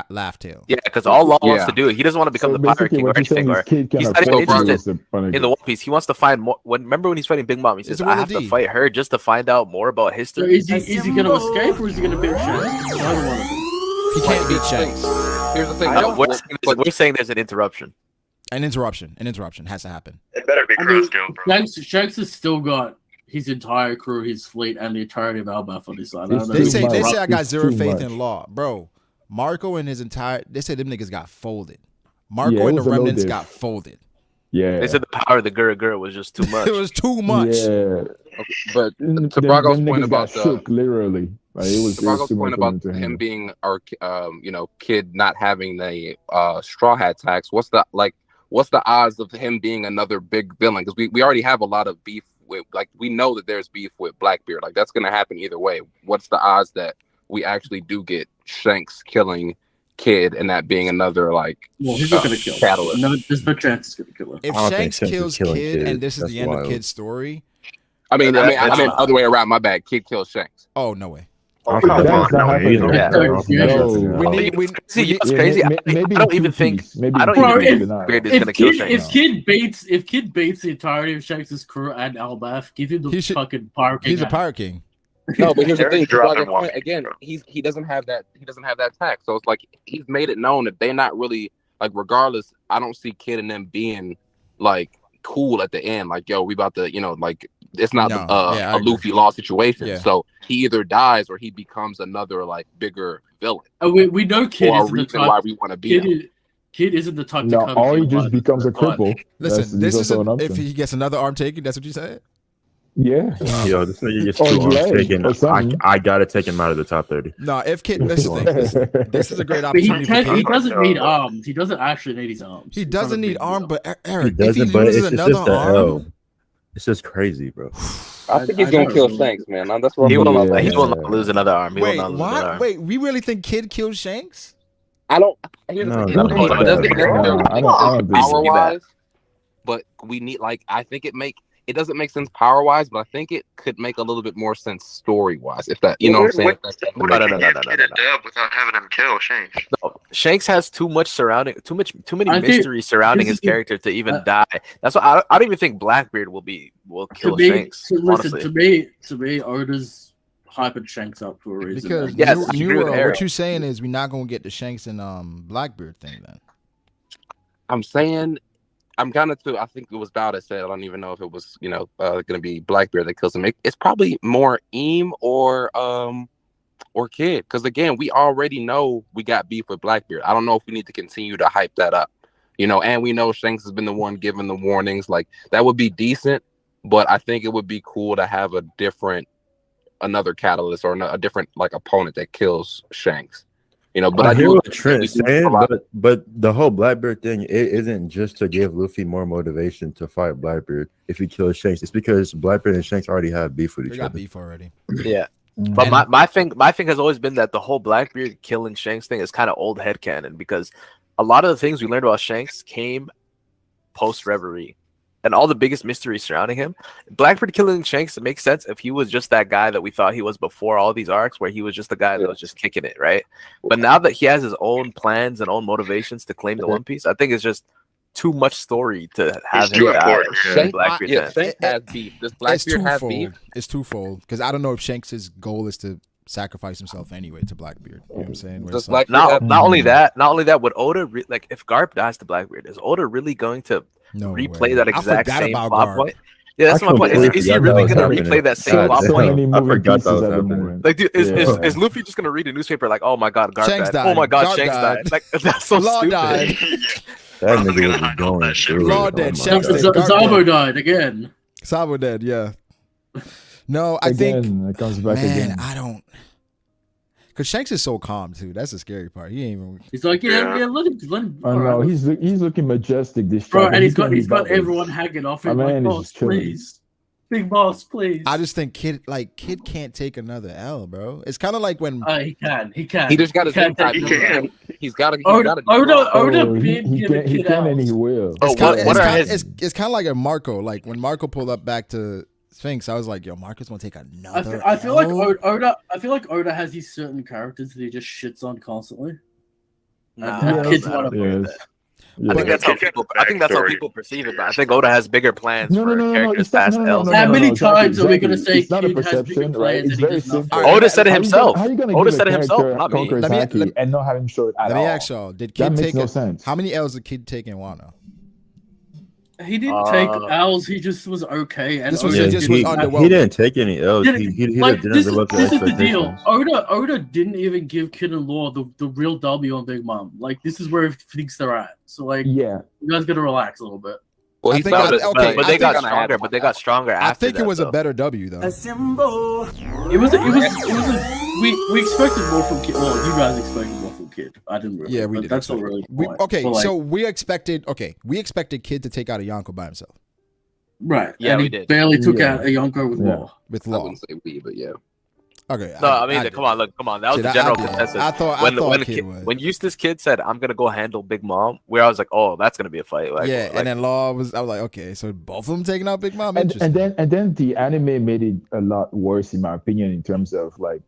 Laugh Tail. Yeah, because all Law wants Yeah. to do, he doesn't want to become So the Pirate basically King or what you're saying anything. is Or Kid can he's not afford even to lose interested the Poneglyph. in the One Piece. He wants to find more. Remember when he's fighting Big Mom? He says, It's a "I have to Will D. fight her just to find out more about So history." is he gonna escape or is he gonna beat Shanks? It's either one of them. He can't beat Shanks. Here's the thing. I know, though, we're saying there's an interruption. An interruption has to happen. It better be I cross mean, skill, bro. Shanks has still got his entire crew, his fleet, and the entirety of Elbaf on his side. I It's don't know They too who's say much. they interrupt- say I got It's zero too faith much. in Law, bro. Marco and his entire. They said them niggas got folded. Marco Yeah, it and the was a little remnants diff. got folded. Yeah. They said the power of the Gura was just too much. It was too much. Yeah. but Them to Brago's niggas point got about shook, literally. Like, it was to Brago's too point much about for him to being our Kid not having the Straw Hat tax. What's the odds of him being another big villain? Because we already have a lot of beef with, like, we know that there's beef with Blackbeard. Like, that's gonna happen either way. What's the odds that we actually do get Shanks killing Kid and that being another Well, he's not gonna kill him. catalyst? No, there's no chance he's gonna kill him. If I don't think Shanks Shanks is kills killing Kid Kid. and this is That's the end of wild. Kid's story, I mean, that's other way around. My bad. Kid kills Shanks. oh no way. Oh, That's come not on. No, happening. either. Yeah. No. We Oh, need- it's crazy. we- It's Yeah, crazy. maybe I don't in even two think. piece. Maybe I in don't two even piece, think but not. Blackbeard is If gonna kill Kid, Shanks. if Kid beats the entirety of Shanks' crew and Elbaf, give him the He should- fucking Pirate King. He's a hat. pirate king. No, but here's the They're thing. dropping Brago's one. point, again, he doesn't have that. He doesn't have that tax. So it's like he's made it known that they're not really, like, regardless. I don't see Kid and them being like cool at the end. Like, yo, we about to, like, it's not No, yeah, I a agree. Luffy Law situation. Yeah. So he either dies or he becomes another, like, bigger villain, And we know Kid or a isn't the reason why type. we want to be him. Kid isn't the type to No, come. or he to just fight. becomes a But- cripple. Listen, That's this is also an if option. he gets another arm taken. That's what you said. Yeah. Yo, this nigga gets Or 2 arms leg, taken. or something. I gotta take him out of the top 30. No, if Kid, this is a great But he, opportunity for he Kid. doesn't need arms. He doesn't actually need his arms. He He's not a doesn't need big arm, deal. but He Eric, if he doesn't, but loses it's another just the arm, L. It's just crazy, bro. I think he's I gonna don't kill know. Shanks, man. That's what He I'm will. saying. He will not lose another arm. He will wait, not lose another what? arm. Wait, we really think Kid kills Shanks? I don't. Here's No, the no, thing. no, It doesn't no, necessarily I don't think so. power wise, but we need, like, I think it doesn't make sense power wise, but I think it could make a little bit more sense story wise. If that, you know what I'm saying? What If that's- if No, you no, give no, Kid no, a dub without having him kill Shanks? No, Shanks has too many I think mysteries surrounding this his is the- character to even die. That's why I don't even think Blackbeard will kill to me, Shanks. listen, honestly, to me, Oda's hyping Shanks up for a reason. Because man. Yes, New I agree with World, Eric. what you saying is we're not gonna get the Shanks and Blackbeard thing then. I'm saying, I'm kind of too. I think it was Bow that said. I don't even know if it was, going to be Blackbeard that kills him. It's probably more Eam or Kid, because again, we already know we got beef with Blackbeard. I don't know if we need to continue to hype that up, and we know Shanks has been the one giving the warnings. Like, that would be decent, but I think it would be cool to have another catalyst or a different, like, opponent that kills Shanks. You know, but I I hear do what Trent's think saying, a lot- but the whole Blackbeard thing, it isn't just to give Luffy more motivation to fight Blackbeard if he kills Shanks. It's because Blackbeard and Shanks already have beef with They each got other. beef already. Yeah. Mm. But my thing has always been that the whole Blackbeard killing Shanks thing is kind of old headcanon because a lot of the things we learned about Shanks came post Reverie. And all the biggest mysteries surrounding him. Blackbeard killing Shanks, it makes sense if he was just that guy that we thought he was before all these arcs, where he was just the guy that was just kicking it, right? But now that he has his own plans and own motivations to claim the One Piece, I think it's just too much story to have He's him too die. important, yeah. Shanks, Blackbeard yeah, then. Shanks has beef. Does Blackbeard have beef? It's twofold because I don't know if Shanks' goal is to sacrifice himself anyway to Blackbeard. You know what I'm saying? Where Does it's like, Blackbeard Not only that, would Oda like if Garp dies to Blackbeard, is Oda really going to no replay way. that I exact forgot same about plot Garp. point? Yeah, that's I my point. completely Is he forgot really that going was to replay happening. that same God plot damn. So point? many I moving forgot that pieces was at the happening. moment. Like, dude, Yeah. is Luffy just gonna read a newspaper like, "Oh my God, Garp Shanks died. Oh my died. God, Garp Shanks died. died." Like that's so Law stupid. died. That I'm nigga gonna was hide all going that shit. through. Law it. dead, my Shanks God. dead. Garp Zabo dead. died again. Sabo dead, yeah. No, I think It comes back man, again. I don't. Because Shanks is so calm too. That's the scary part. He ain't even. He's like, Yeah. let him. I know he's looking majestic this bro, chapter. and he's He can't got be bothered. everyone hanging off My him like, man is boss, just chilling. please, big boss, please. I just think Kid can't take another L, bro. It's kind of like when He can. He just got his can't inside. take He it. can. He's got to. Oda Oh, been he giving can Kid and he L's. will. Oh, what are his? it's kind of like a Marco. Like when Marco pulled up back to Sphinx, I was like, yo, Marco's gonna take another. I feel like L? Oda. I feel like Oda has these certain characters that he just shits on constantly. Nah, And I kids don't want agree with Yes. that. Yeah. I think that's how Kid people. has I think that's how backstory. people perceive it. But I think Oda has bigger plans No, for no, no, no, characters it's not, past no, no, L's. no, How no, many no, exactly, times are we gonna exactly. say It's not a Kid has bigger perception, right? plans It's and he very does nothing? simple. All right, Oda said it How you himself. How you gonna Oda give said a it himself, character not me. conquers Let me- Haki let- and not have him show it at Let me all? ask y'all: did That Kid makes take no it? sense. How many L's did Kid take in Wano? He didn't take L's. He just was okay. And This was Oda just didn't- underwhelming. he didn't take any L's. He like, didn't this live up to is the deal. expectations. Oda didn't even give Kid and Law the real W on Big Mom. Like this is where he thinks they're at. So like Yeah. you guys gotta relax a little bit. Well, I he think found I- it, okay, But I they got think- stronger. But they got stronger after I think that, it was though. a better W though. It was we expected more from Kid. Well, you guys expected more from Kid. I didn't really. Yeah, we but did. That's not really the point. Okay, But, like, so we expected Kid to take out a Yonko by himself right. Yeah, and we he did. barely took Yeah. out a Yonko with Yeah. Law. with I Law. wouldn't say we, but yeah. Okay. No, I mean, did. come on, look, come on. That was See, the that- general I did. consensus. I thought when Kid would. when Eustace Kid said, "I'm gonna go handle Big Mom," where I was like, "Oh, that's gonna be a fight." Like, Yeah, like, and then Law was. I was like, okay, so both of them taking out Big Mom. And Interesting. then the anime made it a lot worse in my opinion in terms of like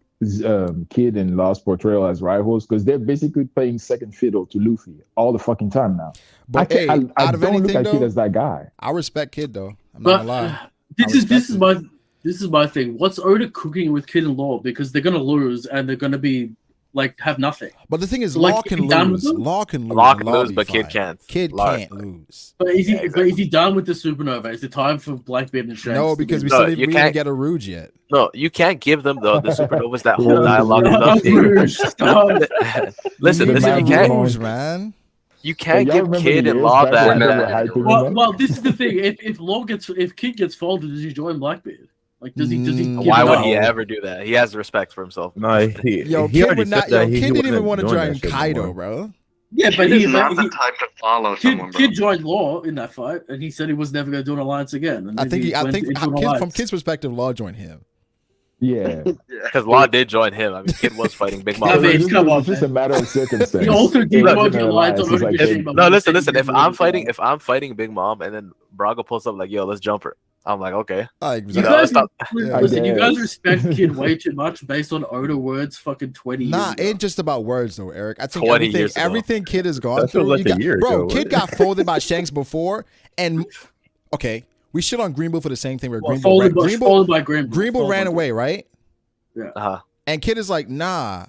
Kid and Law's portrayal as rivals because they're basically playing second fiddle to Luffy all the fucking time now. But I out of don't look anything at Kid though, as that guy. I respect Kid though. I'm not But gonna lie. this is my thing. What's Oda cooking with Kid and Law? Because they're gonna lose and they're gonna be like have nothing. But the thing is, So, like, Law if can you down with lose. them? Law can lose. Law and can lose, be but Kid fine. can't. Kid Law- can't lose. But is he done with the supernova? Is it time for Blackbeard and Shanks? No, to because be- we No, still you didn't can't- get a Rouge yet. No, you can't give them the supernovas that Yeah. whole dialogue and Stop, stuff. Rouge, stop. Listen, You Give listen. get them You that can't. Rouge, man. You can't Y'all give remember Kid the and years Law back when they were that. hyping Well, him well, up? this is the thing. If Kid gets folded, does he join Blackbeard? Like, does he? Mm, Why give would it he up? ever do that? He has respect for himself. No, Yo, he Kid already would not. said that Yo, he Kid didn't even wasn't want to doing join that shit no Kaido, more. bro. Yeah, but He's not the he type to follow someone, bro. Kid joined Law in that fight, and he said he was never going to do an alliance again. And I then think. he I went think into an from alliance. Kid's perspective, Law joined him. Yeah. Because Law did join him. I mean, Kid was fighting Big Mom. I mean, It's come on, it's just a man. matter of circumstance. He also did Look, join in the an alliance on it's like, Onigashima. No, He listen. said he If didn't I'm want to fighting, join. if I'm fighting Big Mom, and then Brago pulls up like, "Yo, let's jump her," I'm like, "Okay." Like, You No, guys, stop. Yeah. listen, you guys guess. respect Kid way too much based on Oda words fucking 20 years nah, ago. ain't just about words though, Eric. I think 20 years ago. everything Kid has gone That feels through. like you a got- year bro, ago. Kid got folded by Shanks before, and okay, we shit on Greenbull for the same thing. Where Well, Greenbull followed by Grimble. Greenbull ran away, right? Uh-huh. And Kid is like, nah,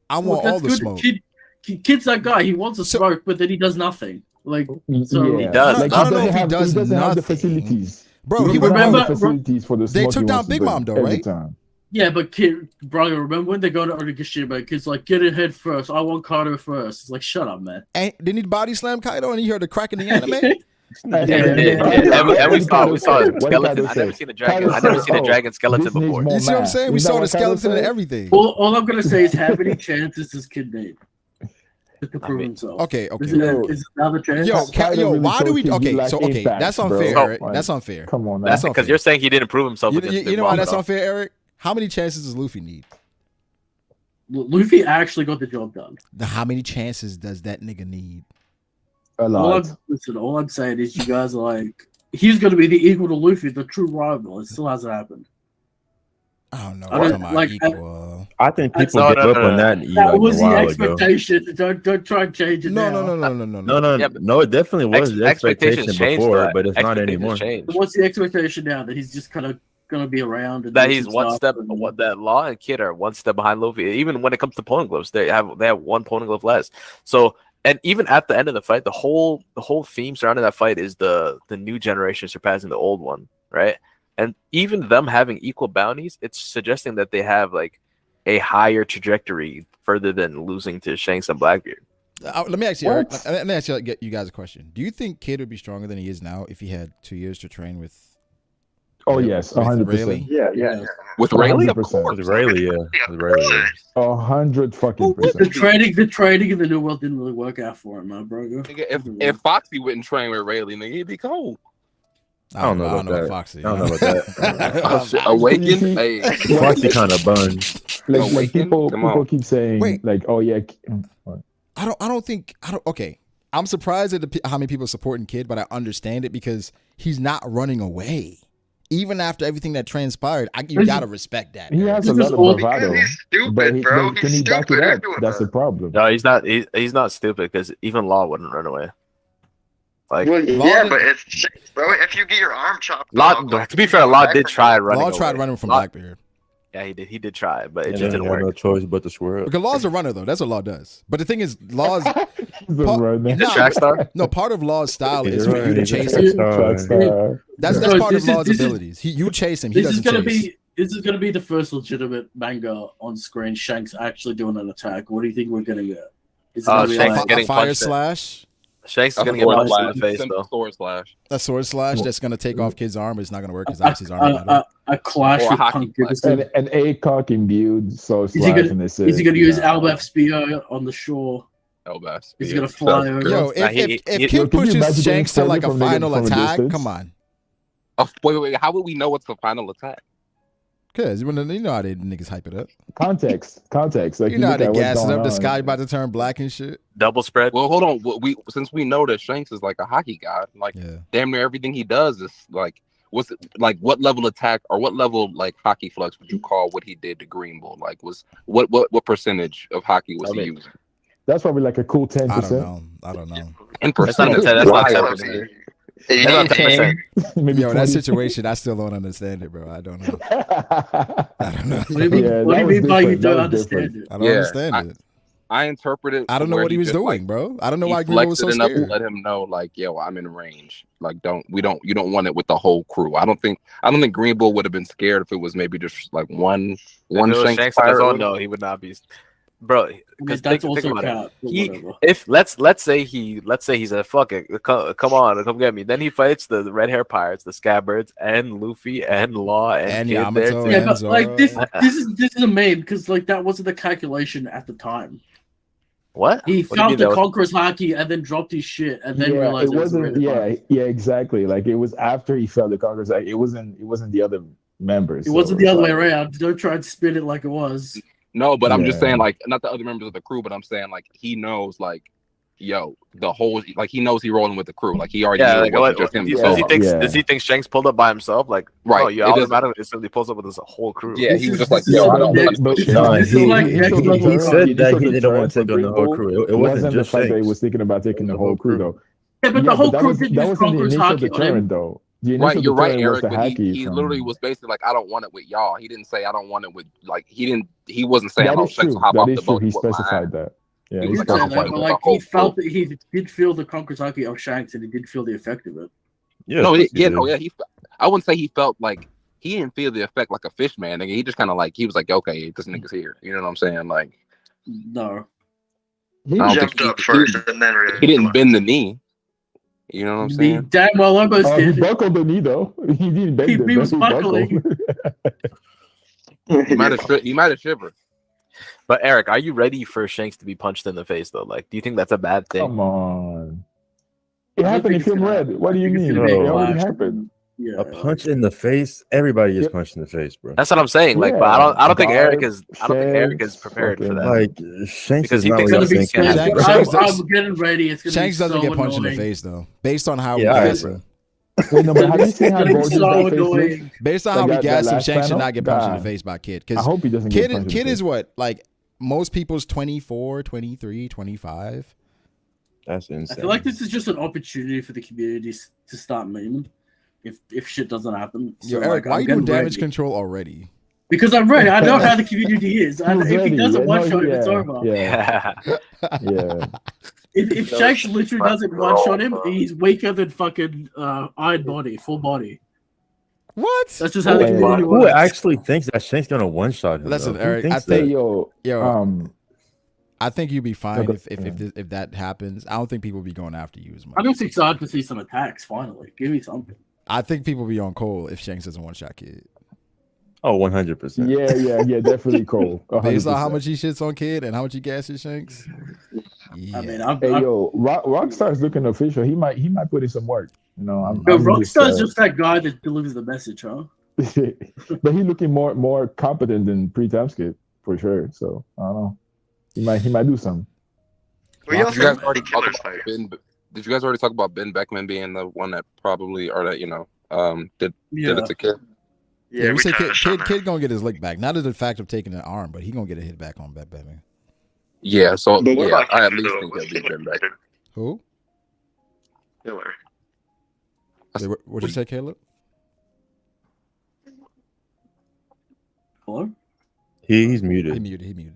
I Well, want all that's the good. smoke. Kid's that guy. He wants to So- smoke, but then he does nothing. Like, so He does. Like, I don't know if he does He doesn't have the nothing. facilities. Bro, He he doesn't would have remember- the facilities for the they smoke took he down wants to Big bring Mom, though, every right? time. yeah, but Kid, Brago, remember when they go to Onigashima? Kid's like, get ahead first. I want Kaido first. It's like, shut up, man. And didn't he body slam Kaido and he heard the crack in the anime? And we saw a skeleton. I say? never seen a dragon. Kaido I never said, seen a "Oh, dragon skeleton this needs before. more You see what I'm math." saying? We Isn't saw that the what Kaido skeleton and said? everything. All I'm gonna say is how many chances does kid need to prove himself? Okay. Is it another chance? Yo, why do we? Kaido really Okay, showed so he lacked that's impact, unfair, bro. Eric. That's unfair. Come on, now. That's Because unfair. you're saying he didn't prove himself. against You know why that's Momono. unfair, Eric? How many chances does Luffy need? Luffy actually got the job done. How many chances does that nigga need? A lot. All I'm saying is you guys are like, he's going to be the equal to Luffy, the true rival. It still hasn't happened. I don't know. I We're don't- talking about like, equal. I think people No, gave no, up no, on no. that. That like, was a the while ago. expectation. Don't try and change it now. No, Yeah, no, it definitely was the expectation expectations changed, before, though. but it's not Expectations anymore. changed. What's the expectation now? That he's just kind of going to be around? And That do he's some one stuff step. and- What that Law and Kid are one step behind Luffy. Even when it comes to pulling gloves, they have one pulling glove less. So, and even at the end of the fight, the whole theme surrounding that fight is the new generation surpassing the old one, right? And even them having equal bounties, it's suggesting that they have like a higher trajectory further than losing to Shanks and Blackbeard. Let me ask you, Eric, let me ask you guys a question. Do you think Kid would be stronger than he is now if he had 2 years to train with? Oh yes, with 100%. Rayleigh? Yeah. With Rayleigh, of 100%. course. With Rayleigh, yeah. With Rayleigh. 100 fucking The percent. trading in the new world didn't really work out for him, man, Brago. Nigga, if Foxy wouldn't train with Rayleigh, nigga, he'd be cold. I don't know I about don't know that. Foxy. I don't know about that. Oh, shit. Awaken, hey, Foxy kind of buns. Like Awaken? people Come on. keep saying Wait. like, oh yeah. Okay. I'm surprised at how many people are supporting Kid, but I understand it because he's not running away. Even after everything that transpired, you gotta respect that. He Eric. has a This lot is of all- bravado. Because he's stupid, But he, bro. can He's he back stupid. it up? Who's doing That's the that? problem. No, he's not. He's not stupid because even Law wouldn't run away. Like Well, Law yeah, did- but it's shit, bro. If you get your arm chopped Law. off, like, To be you fair, go Law back did from try that. running. Law tried away. running from Law- Blackbeard. Yeah, he did. He did try, but it And just then didn't he had no work. choice but to swear. Because Law's a runner though. That's what Law does. But the thing is, Law's He's a runner. He's a track star. no part of Law's style He's is for you to right. chase He's him. a Track star. That's So part of this is- Law's this is- abilities. You chase him. He This is doesn't gonna chase. be the first legitimate manga on screen. Shanks actually doing an attack. What do you think we're gonna get? Is it gonna be Shanks like, getting a fire punched in. slash, Shanks is a gonna get sword punched in slash, the face simple though. sword slash. a sword slash that's gonna take off Kid's arm, but it's not gonna work because obviously his arm is not up. a clash Or a with hockey Punk? flag. An ACOG imbued so Is he slash gonna- and Is he gonna use Elbaf spear on the shore? Elbaf. Is he gonna fly over? Yo, Nah, if he- Kid Yo, can you pushes imagine Shanks to getting like a from the- final from a attack, distance? come on. Oh, wait. How would we know what's the final attack? Cause you know how they niggas hype it up. Context. Like You know how look they at what's gassing going up the on. sky about to turn black and shit. Double spread. Well, hold on. Since we know that Shanks is like a hockey guy, like Yeah. damn near everything he does is like, what's it, like what level attack or what level like hockey flux would you call what he did to Green Bull? Like was what percentage of hockey was I he mean, using? That's probably like a cool 10%. I don't know. In That's not percentage, a 10, that's not wild. 10%. Hey, That's not 10%. Maybe Yo, that 20. situation, I still don't understand it, bro. I don't know. I don't know. What do you mean, Yeah, what do that you was mean by you different. That don't was understand different. it? I don't Yeah, understand it. I interpreted. I don't know where what he was just, doing, like, bro. I don't know he why Greenville was so flexed it enough to scared. let him know, like, yo, I'm in range. Like, you don't want it with the whole crew. I don't think Green Bull would have been scared if it was maybe just like one If it was Shanks Shanks on his pirate own, with him. no, he would not be. Bro, I mean, because that's think also about it. cap. but He, whatever. if let's say he said fuck it, come on, come get me. Then he fights the red hair pirates, the scabbards, and Luffy and Law and Kid there Yamato. too. Yeah, and but like Zoro. this is a meme because like that wasn't the calculation at the time. What? He What do you mean felt the that was- Conqueror's Haki and then dropped his shit and then Yeah, realized it wasn't. really fun. Yeah, exactly. Like it was after he felt the Congress. Like it wasn't the other members. It so wasn't the it's other way like- around. Don't try and spin it like it was. No, but I'm just Yeah. saying, like, not the other members of the crew, but I'm saying, like, he knows, like, yo, the whole, like, he knows he rolling with the crew. Like, he already Yeah, knew like, it wasn't just him. yeah. does he solo. think Yeah. does he think Shanks pulled up by himself? Like, Right. Oh, you It doesn't- automatically simply pulls up with his whole crew. Yeah, This he was is- just like, this yo, is I don't like- want to But push no, This is like next level he content. said that he the didn't want to turn take on the for whole Green crew. It Bull wasn't the just fact that he Shanks. was thinking about taking the whole crew though. Yeah, but the whole that crew was, didn't that use wasn't the Conqueror's initial Haki on deterrent him. though. The initial Right, you're right, deterrent was Eric, the but Haki he from- literally was basically like, I don't want it with y'all. He didn't say I don't want it with, like, he wasn't saying, That oh, is Shanks true. will hop That off is the true. boat. He and whip my specified ass. that. Yeah, He he was Did say specified that, specified but the like whole he felt crew. that he did feel the Conqueror's Haki of Shanks and he did feel the effect of it. Yeah, No, of course he yeah, did. no, yeah. I wouldn't say he felt like, he didn't feel the effect like a fish man. Nigga. He just kind of like, he was like, okay, this nigga's here. You know what I'm saying? Like, No. He I don't jumped think up first and then realized. he didn't bend the knee. You know what I'm He saying? damn well almost He did. buckled the knee though. He didn't bend He it. was He buckling. He might have shivered. But Eric, are you ready for Shanks to be punched in the face though? Like, do you think that's a bad thing? Come on. It I don't happened in think it's Film gonna Red. happen. What do you I think it's mean? gonna It be a already flash. happened. Yeah, A punch in the face. Everybody gets punched in the face, bro. That's what I'm saying. Like, but I don't think Eric is. I don't think Eric is prepared for that. Like Shanks Because is he not thinks what other you things think. can it is, happen. bro. Shanks I'm getting ready. It's gonna Shanks be doesn't so get punched in the annoying. face though. Based on how we Yeah, gas him. Wait, no, but have you seen how It's gorgeous so that face looks? annoying. Based on Like how we that gas him, last Shanks should panel? not get punched in the God. face by Kid. I Because hope he doesn't get punched in the Kid face. is what? Like most people's 24, 23, 25. That's I insane. feel like this is just an opportunity for the community to start memeing if shit doesn't happen. Yo, So, Eric, like, why I'm are you doing getting damage ready. control already? Because I'm ready. I know how the community is. And He's if he ready. doesn't Yeah, one no, shot him, yeah, it's over. Yeah, yeah. If Shanks literally doesn't one shot him, he's weaker than fucking Iron Body, full body. What? That's just how the Wait, community Who works. actually thinks that Shank's gonna one shot him? Listen, though? Who Eric, thinks I think- Hey, yo, Yo, I think you'd be fine Okay. if that happens. I don't think people be going after you as much. I'm just excited to see some attacks. Finally, give me something. I think people be on Cole if Shanks doesn't one shot Kid. Oh, 100%. yeah, definitely Cole. Based on how 100%. much he shits on Kid and how much he gasses Shanks. Yeah. I mean, Hey, yo, Rockstar's looking official. He might put in some work. You know, I'm Rockstar's just that guy that delivers the message, huh? but he's looking more competent than pre-time skip for sure. So I don't know. He might do something. We Did also Did you guys have already talk Killer's about fight. Did you guys already talk about Ben Beckman being the one that probably, or that did Yeah. it to Kid? Yeah, we say kinda shot Kid gonna get his lick back. Not as the fact of taking an arm, but he gonna get a hit back on Batman. Yeah. So But what yeah, about I at Killer, least though? think What's he'll beat Ben Beckman. Who? Killer. Wait, what'd you say, Caleb? Hello? He's He muted. muted.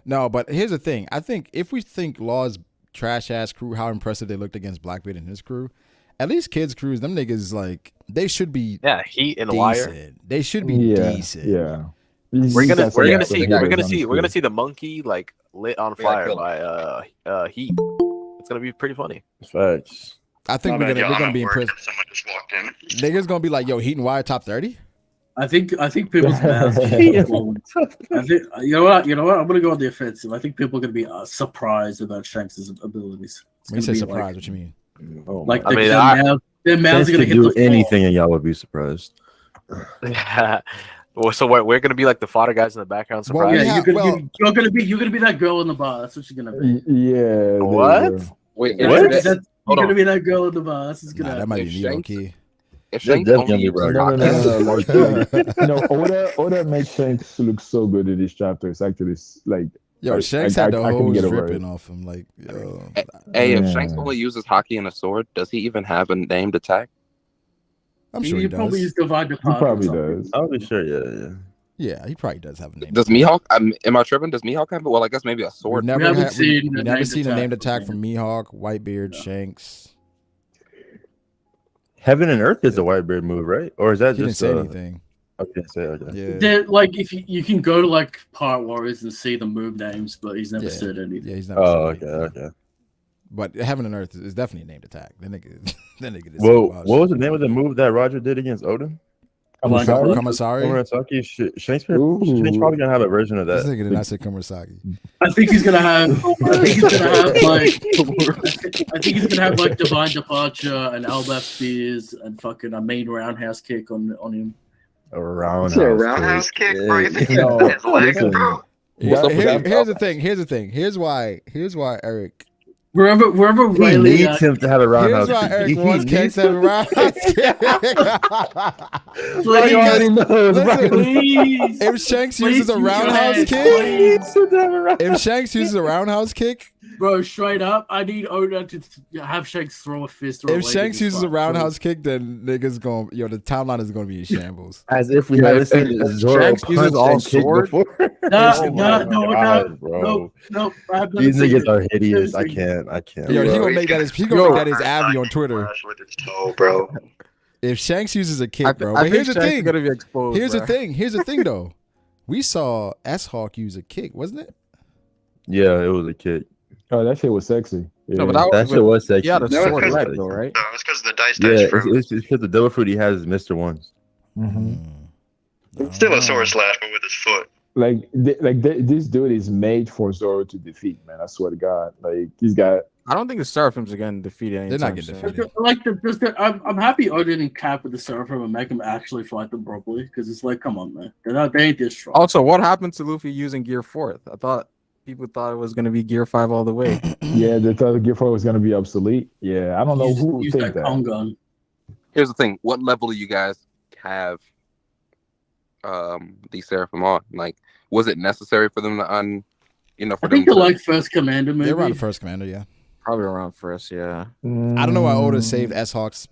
No, but here's the thing. I think if we think Law's trash ass crew, how impressive they looked against Blackbeard and his crew, at least Kid's crews, them niggas like they should be Yeah, Heat and decent. Wire. They should be decent. Yeah. We're gonna see We're the monkey like lit on fire by Heat. It's gonna be pretty funny. Facts. I think we're gonna be impressed. Someone just walked in. Niggas gonna be like, yo, Heat and Wire top 30? I think people's mouths. I think you know what? I'm gonna go on the offensive. I think people are gonna be surprised about Shanks' abilities. It's When you say gonna be surprise, what you mean? Oh, Like I mean, their mouths Shanks are gonna could hit do the floor. anything, and y'all would be surprised. Well, so we're gonna be like the fodder guys in the background. Well, Surprise. Yeah, Yeah, you're gonna be that girl in the bar. That's what you're gonna be. Yeah. What? Wait, Yeah, what? You're Hold gonna on. be that girl in the bar. That's what's gonna Nah, that happen. might be If me, low Shanks- key. If That's Shanks definitely only bro. uses Like, Oda makes Shanks look so good in this chapter. It's actually like Yo, Like, Shanks I had the couldn't hose get over dripping it. off him. Like, yo. Hey, if Yeah. Shanks only uses Haki and a sword, does he even have a named attack? I'm sure he probably does. use divide he deposit. probably does. I'll be sure. Yeah. Yeah, he probably does have a name. Does Mihawk? Am I tripping? Does Mihawk have it? Well, I guess maybe a We've sword. never haven't had, seen we a never named seen a named attack attack from from Mihawk, Whitebeard, Yeah. Shanks. Heaven and Earth is a Whitebeard move, right? Or is that He didn't just say anything. Okay, say okay. Yeah, They're, like if you can go to like Pirate Warriors and see the move names, but he's never Yeah. said anything. yeah, he's not. Oh, okay, okay. But Heaven and Earth is definitely a named attack. That nigga, that nigga. Did Well, some wild what was the shit. name of the move that Roger did against Odin? Kamasari? Kamasari? Komurasaki. Shanks Ooh. probably gonna have a version of This that. nigga did not say Kamasari. I think he's gonna have. I think he's gonna have like. I think he's gonna have like Divine Departure and Elbaf Spears and fucking a main roundhouse kick on him. A roundhouse. Is it a roundhouse kick, bro? You think he No, his legs, listen. bro? Here- up with here- that? here's the thing. Here's why Eric. Wherever He Riley. needs him to have a roundhouse. Here's why kick. Eric He wants Ken needs to have a him- roundhouse kick. He already knows, Listen, bro. Please. If Shanks Please uses a use your roundhouse hands, kick, please. if Shanks uses a roundhouse kick, Bro, straight up, I need Oda to have Shanks throw a fist. Or a if leg Shanks in his uses a butt, roundhouse kick, then niggas going the timeline is gonna be in shambles. As if we Yeah, haven't if- seen if Zoro Shanks punch uses all and kick sword- before. No, God, bro. No, I have These nothing to niggas say. are hideous. I Seriously. can't. Yo, he bro. gonna make that his Abby on Twitter. With his toe, bro. If Shanks uses a kick, bro. I But think here's the Shanks is thing. gonna be exposed. Here's the bro. thing. Here's the thing, though. We saw S Hawk use a kick, wasn't it? Yeah, it was a kick. Oh, that shit was sexy. No, but that That shit was sexy. yeah, the That was sword because leg of- though, right? No, it's because the dice Yeah, fruit. it's because the devil fruit he has is Mr. Ones. Mhm. It's still a sword slash, but with his foot. This dude is made for Zoro to defeat, man. I swear to God. Like he's got. I don't think the Seraphims are getting defeated anytime They're not getting soon. defeated. Like I'm happy Oda didn't cap with the Seraphim and make him actually fight them properly because it's like, come on, man, they ain't this strong. Also, what happened to Luffy using Gear 4th? I thought people thought it was gonna be Gear 5 all the way. Yeah, they thought the Gear 4 was gonna be obsolete. Yeah, I don't know who would use think that that. Kong gun. Here's the thing: what level do you guys have the Seraphim on? Like, was it necessary for them to for I them think to they're like first commander, maybe. They're around the first commander, yeah. probably around first? Yeah. I don't know why Oda saved S-Hawk's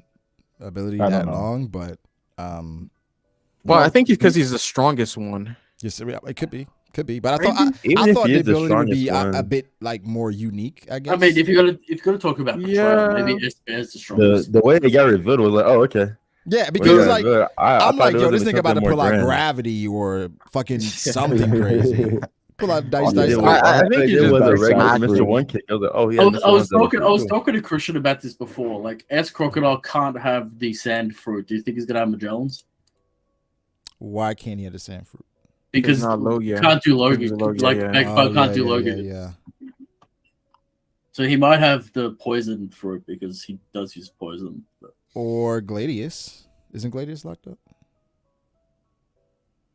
ability I don't that know. long, but Well, I think because he's the strongest one. yes, it could be. But Even I thought if he the is the ability would be strongest a one. bit like more unique, I guess. I mean, if you're gonna talk about control, Yeah. maybe it's the strongest. The way they got revealed was like, oh, okay. yeah, When because they it's got like revealed, I I'm thought like, it yo, was this gonna be nigga about to something pull more out grand. gravity or fucking something crazy. Pull out dice. All they did you was just a like regular smack Mr. it. One kick. I was like, oh yeah. I Mr. was One's double talking. fruit I was too. talking to Christian about this before. Like, S Crocodile can't have the sand fruit. Do you think he's gonna have Magellan's? Why can't he have the sand fruit? Because He's not Logia. can't do He's Logia. a Logia, Like yeah. Vegapunk can't do yeah, Logia. yeah. So he might have the poison fruit because he does use poison. But Or Gladius. Isn't Gladius locked up?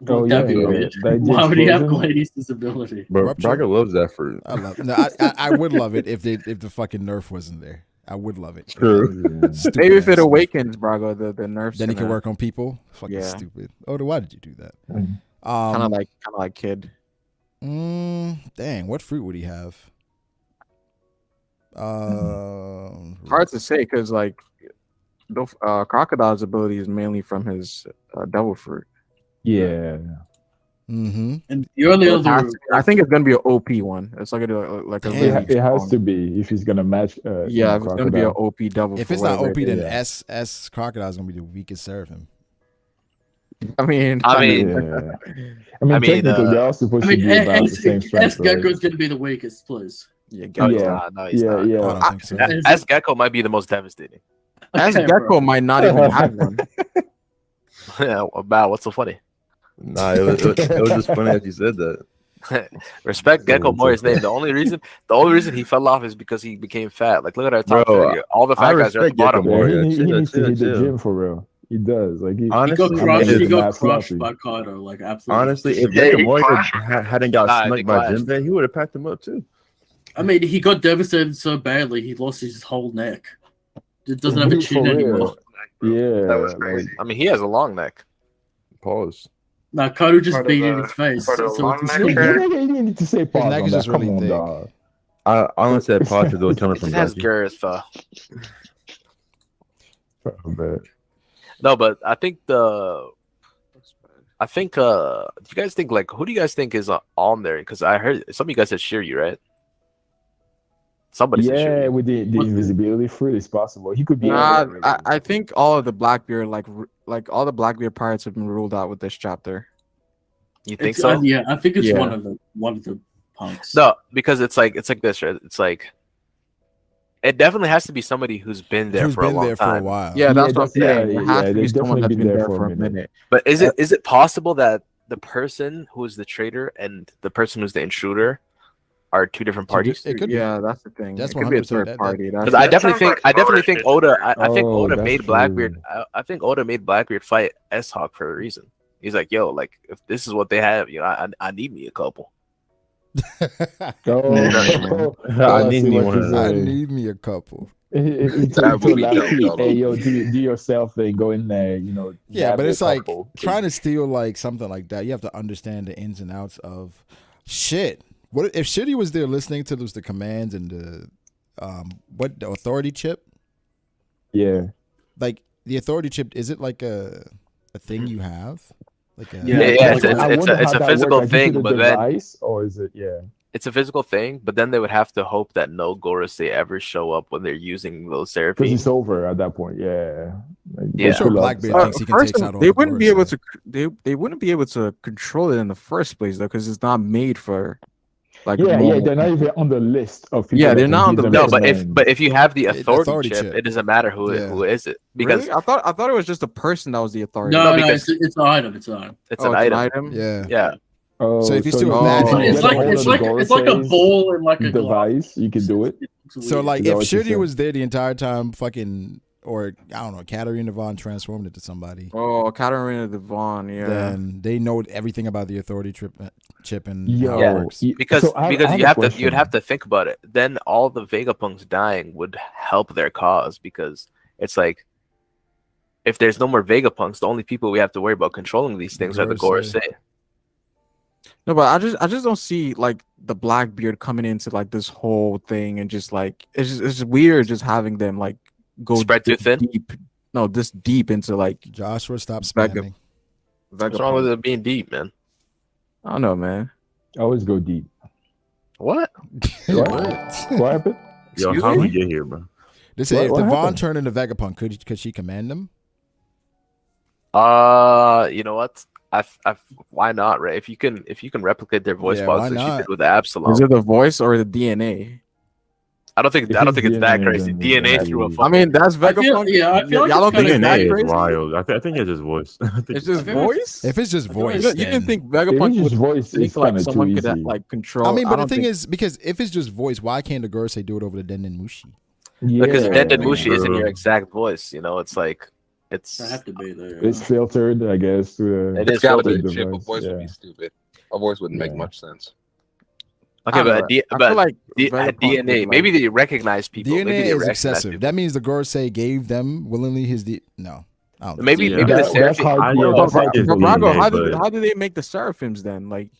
Oh, that'd yeah, be yeah. weird. That Why would he have explosion. Gladius' ability? Bro, Rupture? Braga loves that fruit. I love. No, I would love it if the fucking nerf wasn't there. I would love it. True. Stupid Maybe if it ass. awakens, Brago, the nerfs. Then he can work on people. Fucking Yeah. stupid. Oda, why did you do that? Mm. Kind of like Kid. Dang, what fruit would he have? Hard to say because like Crocodile's ability is mainly from his devil fruit. Yeah. Mm-hmm. And the only other, I think it's gonna be an OP one. It's like a Damn. really It has strong- to be if he's gonna match. Yeah, if it's gonna be an Crocodile. OP devil. If for it's not whatever OP, it then is. S Crocodile is gonna be the weakest Seraphim. I mean, Yeah. I mean, I mean, technically, they're all supposed I mean, to be about the S same strength. Right? Gecko's going to be the weakest, please. yeah, No, Gecko. he's Yeah. not. No, he's Yeah, not. yeah. I don't think so. As Gecko might be the most devastating. As Okay, Gecko bro. might not even have one. Yeah, about what's so funny? Nah, it was just funny that you said that. Respect Gecko more his name. The only reason he fell off is because he became fat. Like look at our top Bro, 30. All the I fat guys are at the respect Gecko bottom. more. Yeah, Yeah, he chill, needs to hit the chill. gym for real. He does. Like he, He Honestly, got crushed. it's He got not crushed sloppy. by Kaido. Like absolutely. Honestly, if Yeah, he Gecko Moria clashed. hadn't got Nah, snuck he by clashed. Jinbei, he would have packed him up too. I mean, he got devastated so badly he lost his whole neck. It doesn't have a For chin real. anymore. Yeah, That was like, crazy. I mean, he has a long neck. Pause. Nah, Kaido just Part of beat the- in his face. part of the long it's neck still- hair. you didn't need to say pause neck on is that. just Come really on, thick. dog. I only said pause because it was coming It from has Bucky. girth. Oh, man. No, but I think do you guys think like who do you guys think is on there? Because I heard some of you guys said Shiryu, right? Somebody said Yeah, Shiryu. with the invisibility fruit, it's possible. He could be. Nah, anywhere, I think all of the Blackbeard, like all the Blackbeard pirates have been ruled out with this chapter. You think It's, so? yeah, I think it's Yeah. one of the punks. No, because it's like this, right? It's like it definitely has to be somebody who's been there Who's for a been long there for a time. while? Yeah, that's what I'm yeah, saying. yeah, It has to be they've someone definitely that's been there for a minute. But is it possible that the person who is the traitor and the person who's the intruder are two different parties? It could be. Yeah, that's the thing. That's it could be a 100% third that- party. Because That's I definitely sounds think like Oda. Forest I think Oh, Oda that's made true. Blackbeard. I think Oda made Blackbeard fight S-Hawk for a reason. He's like, yo, like if this is what they have, you know, I need me a couple. Oh, I need see me what one you're of those. I saying. need me a couple. He That told would be Laffy, dope, though. hey, yo, do yourself thing. Go in there, you know. Yeah, grab but your it's like couple. trying to steal like something like that. You have to understand the ins and outs of shit. What if Shitty was there listening to the commands and the the authority chip? Yeah. Like the authority chip, is it like a thing you have? Like a, Yeah, Yeah, Like, I wonder it's how a that physical works. Like, thing, is it a but then device, or is it? Yeah. it's a physical thing, but then they would have to hope that no Gorosei ever show up when they're using those Because Seraphim. it's over at that point. Yeah. Like, Yeah. they sure pull up- Blackbeard thinks he can First, take out all they the wouldn't be Gorosei. able to. They wouldn't be able to control it in the first place though, because it's not made for. Like Yeah, normal they're not people. even on the list of people. Yeah, that they're can not on give the them No, list. command. but if you have the The authority, authority chip, chip. it doesn't matter who Yeah. who is it because Really? I thought it was just a person that was the authority. No, because- it's an item. It's an item. it's Oh, an it's item. Yeah. Yeah. Oh, So if you still you imagine- can It's get like a hold it's of like the it's like a Gorosei's bowl and like a glove. device. You can do it. So like Is that if what you Shirley said? was there the entire time, fucking, or I don't know, Katarina Devon transformed into somebody, Oh, Katarina Devon, yeah. then they know everything about the authority chip and Yo, how it works. Because so I because have you a have to question. you'd have to think about it. Then all the Vegapunks dying would help their cause because it's like if there's no more Vegapunks, the only people we have to worry about controlling these things are the Gorosei. Gorosei. No, but I just don't see like the Blackbeard coming into like this whole thing and just like it's just weird just having them like go Spread too this thin? deep. No, this deep into like Joshua, stop Vega- spamming. What's wrong with it being deep, man? I don't know, man. Always go deep. What? What happened? Yo, Excuse how me? we get here, bro? They say if What Devon happened? turned into Vegapunk, could she command him? You know what? Why not, right? If you can replicate their voice Yeah, box why that she not? did with Absalom, Is it the voice or the DNA? I don't think If it's it's that DNA, crazy. then DNA through a maybe- I mean, that's I feel- Vegapunk. yeah, I feel like y'all don't it's think it's kinda that DNA is crazy? wild. I think it's his voice. I think It's just I feel like- voice. If it's just voice, You then- didn't think If Vegapunk it's just would voice, think it's like kind of too someone could easy. like control? I mean, but the don't thing think- is, because if it's just voice, why can't the Gorosei do it over the Denden Mushi? because Yeah, Denden Mushi isn't True. your exact voice. You know, it's like I have to be there. it's filtered, I guess. To It the, is It's gotta be filtered a the chip. A device, voice would yeah. be stupid. A voice wouldn't make Yeah. much sense. okay, I don't know. but I feel like Vegapunk DNA. would, Maybe like- they recognize people. DNA Maybe they is recognize excessive. people. That means the Gorosei gave them willingly his no. I don't think Maybe so. maybe the That's Seraphim. how. I Yeah, know, that's but how Brago- people But Brago, use it. how did they make the Seraphims then? Like,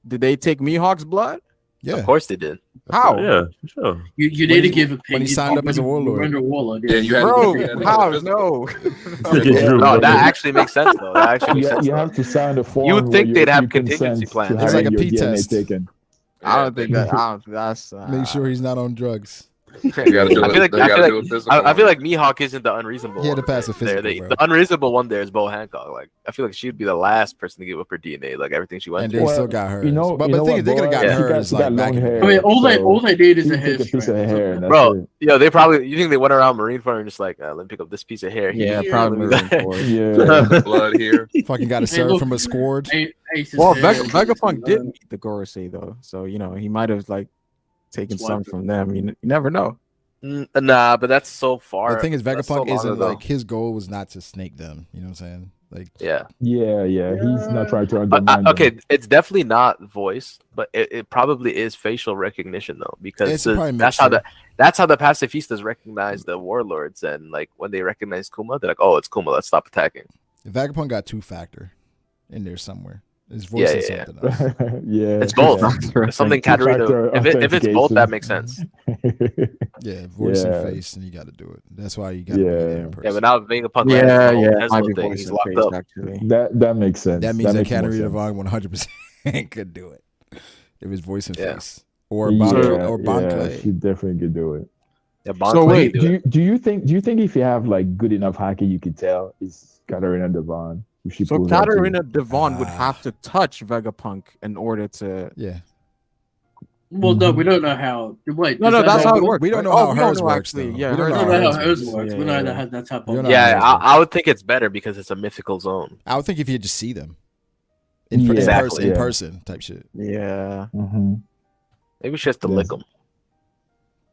did they take Mihawk's blood? Yeah. Of course they did. How? Yeah, for sure. You need to give a pig. when he signed up as a warlord. Yeah, you had Bro, to how? No. No, that actually makes sense though. That actually makes sense. You though. have to sign the form. You would think where they'd have you contingency consent plans. to It's having like a your pee DNA test. taken. I don't think that. That's. Make sure he's not on drugs. You gotta do I it. feel like They gotta do a physical I feel one. like Mihawk isn't the unreasonable. He had to one pass a there. physical, bro. The unreasonable one there is Bo Hancock. Like I feel like she'd be the last person to give up her DNA. Like everything she went And through. they Well, still got hers. you know- but you the know thing what, is, they could have boy? gotten Yeah. hers She got like back long in the hair. day. I mean, all they need is You a take hair a piece of strand. hair, and that's Bro, it. yo, they probably. You think they went around Marineford and just like, let me pick up this piece of hair. Yeah, here, probably let me- moving forward. Yeah. Blood here. Fucking got a Hey, look, Seraphim scored. Ace's Well, hair, Vegapunk did meet the Gorosei though, so you know he might have like taken some from them. You never know. Nah, but that's so far. The thing is, that's so Vegapunk long isn't ago. like his goal was not to snake them. You know what I'm saying? Like, Yeah. Yeah. He's not trying to undermine Okay, them. it's definitely not voice, but it probably is facial recognition though, because It's probably a that's how mixture. that's how the pacifistas recognize the warlords, and like when they recognize Kuma, they're like, oh, it's Kuma, let's stop attacking. Vegapunk got two-factor in there somewhere. His voice is Yeah. something else. Yeah. It's both. Yeah. It's something Two-factor Katarina. If it's both, that makes authentication. sense. Yeah, voice Yeah. and face, and you got to do it. That's why you got to be Yeah. there in Yeah, person. but now Vegapunk Yeah, has the whole it Tesla might be thing. voice He's and locked face up. actually. That makes sense. That means that makes more Katarina sense. Devon 100% could do it. If it's voice and Yeah. face, or Yeah, Bon yeah, Clay. she definitely could do it. Yeah, Bon So Clay wait, can do it. Do you think if you have like good enough Haki, you could tell is Katarina Devon? If she So pulls up to you? Katarina Devon would Ah. have to touch Vegapunk in order to. Yeah, Well, no, we don't know how. Wait, No, is no, that that's how it we- works. we don't right? know how we don't hers know works, actually. though. Yeah, We don't We know don't how know how hers hers works. works. Yeah, We know yeah. that that's how. We don't know Yeah, how hers I would think it's better because it's a mythical zone. I would think if you just see them Yeah, Exactly. in yeah. person type shit. Yeah. Mhm. Maybe she has to Yes. lick them.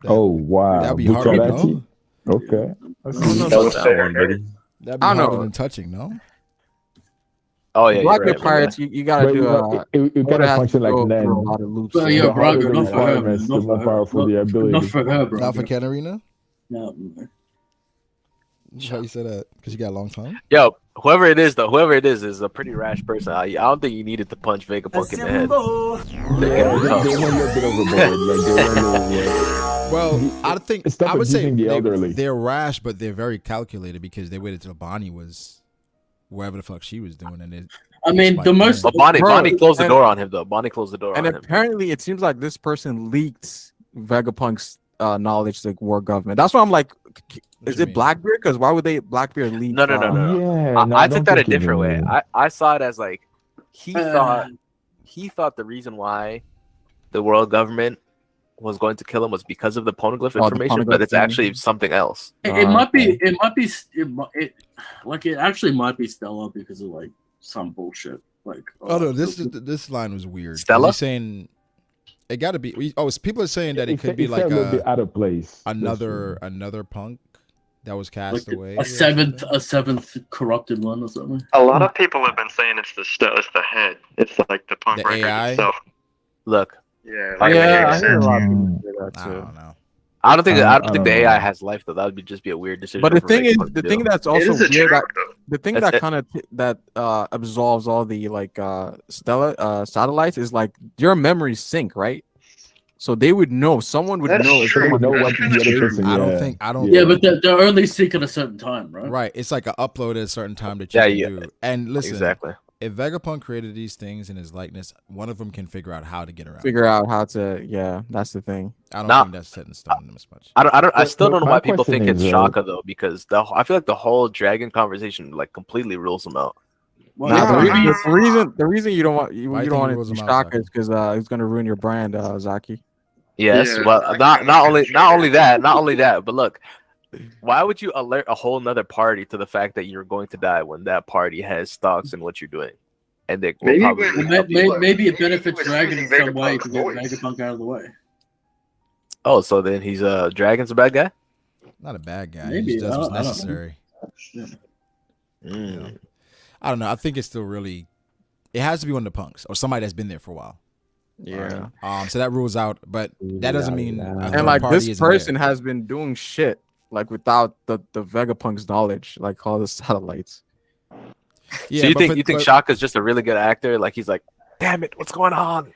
Oh wow, That'd be Good hard, karate? no? Okay. I don't know about that one, buddy. That'd be I don't harder know. than touching, no? Oh yeah, you're Blackbeard right, Pirates, you gotta But do you know, it Oda gotta has to function like go Nen. through a lot of loops. Well, so- yeah, The harder Brago, the not for her, requirements, not the for more her. powerful the Not ability. for her, bro. Not for Katarina? No. How you say that? Because you got a long tongue? Yo, whoever it is is a pretty rash person. I don't think you needed to punch Vegapunk in the head. Yeah, they went a little bit overboard. Like they went a little way. Well, I think Stop I would say abusing the elderly. they're rash, but they're very calculated because they waited till Bonnie was wherever the fuck she was doing, and it. I mean, the most. But Bonnie Bro, closed the and- door on him though. Bonnie closed the door And on him. apparently, it seems like this person leaked Vegapunk's knowledge to war government. That's why I'm like, What is you it mean? Blackbeard? Because why would they Blackbeard leak? No. Yeah, no, I don't took that a think it different way. is. I saw it as like he Uh. thought the reason why the world government was going to kill him was because of the poneglyph the information, but poneglyph it's thing. actually something else. It might be. Okay. It actually might be Stella because of like some bullshit. Like, Oh no, this line was weird. Stella? He's saying it got to be. People are saying that it could be like a little bit out of place. another punk that was cast like away. a seventh corrupted one or something. A lot of people have been saying it's the head. It's like the punk The record AI? itself. Look, Yeah, I like hear it I makes hear a sense. lot of people say that I too. don't know. I don't think I the don't AI know. has life though. That would just be a weird decision. But the for thing is, Vegapunk to the do. thing that's It also is a weird, joke, though. the thing That's that it. kind of absolves all the like satellites is like your memories sync, right? So they would know. Someone would That's know if true. someone know That's what kinda the other true. person. I don't yeah. think. I don't. Yeah, but they're only sync at a certain time, right? Right. It's like an upload at a certain time that you Yeah, can yeah. do. And listen, Exactly. if Vegapunk created these things in his likeness, one of them can figure out how to get around. figure out how to. Yeah, that's the thing. I don't Nah. think that's set in stone as much. I still But don't know my why people question think it's is, Shaka though, because I feel like the whole dragon conversation like completely rules him out. Well, Nah, yeah, the reason you don't want Why you don't think want it it was to be him Shaka outside? is because it's gonna ruin your brand, Zaki. Yes, Yeah, well, I not kinda only feel not it. only that, but look, why would you alert a whole nother party to the fact that you're going to die when that party has stocks in what you're doing, and they will Maybe probably when- help you. maybe it Maybe he benefits was Dragon in using some way Vegapunk's to get voice. Vegapunk out of the way. Oh, so then he's dragon's a bad guy. Not a bad guy. Maybe, He just does what's I don't know. necessary. Mm. I don't know. I think it's still really. It has to be one of the punks or somebody that's been there for a while. Yeah. So that rules out, but that doesn't mean. a And third like party this isn't person there. has been doing shit like without the Vegapunk's knowledge, like all the satellites. Yeah, So you but think for- you think but- Shaka's just a really good actor? Like he's like, damn it, what's going on?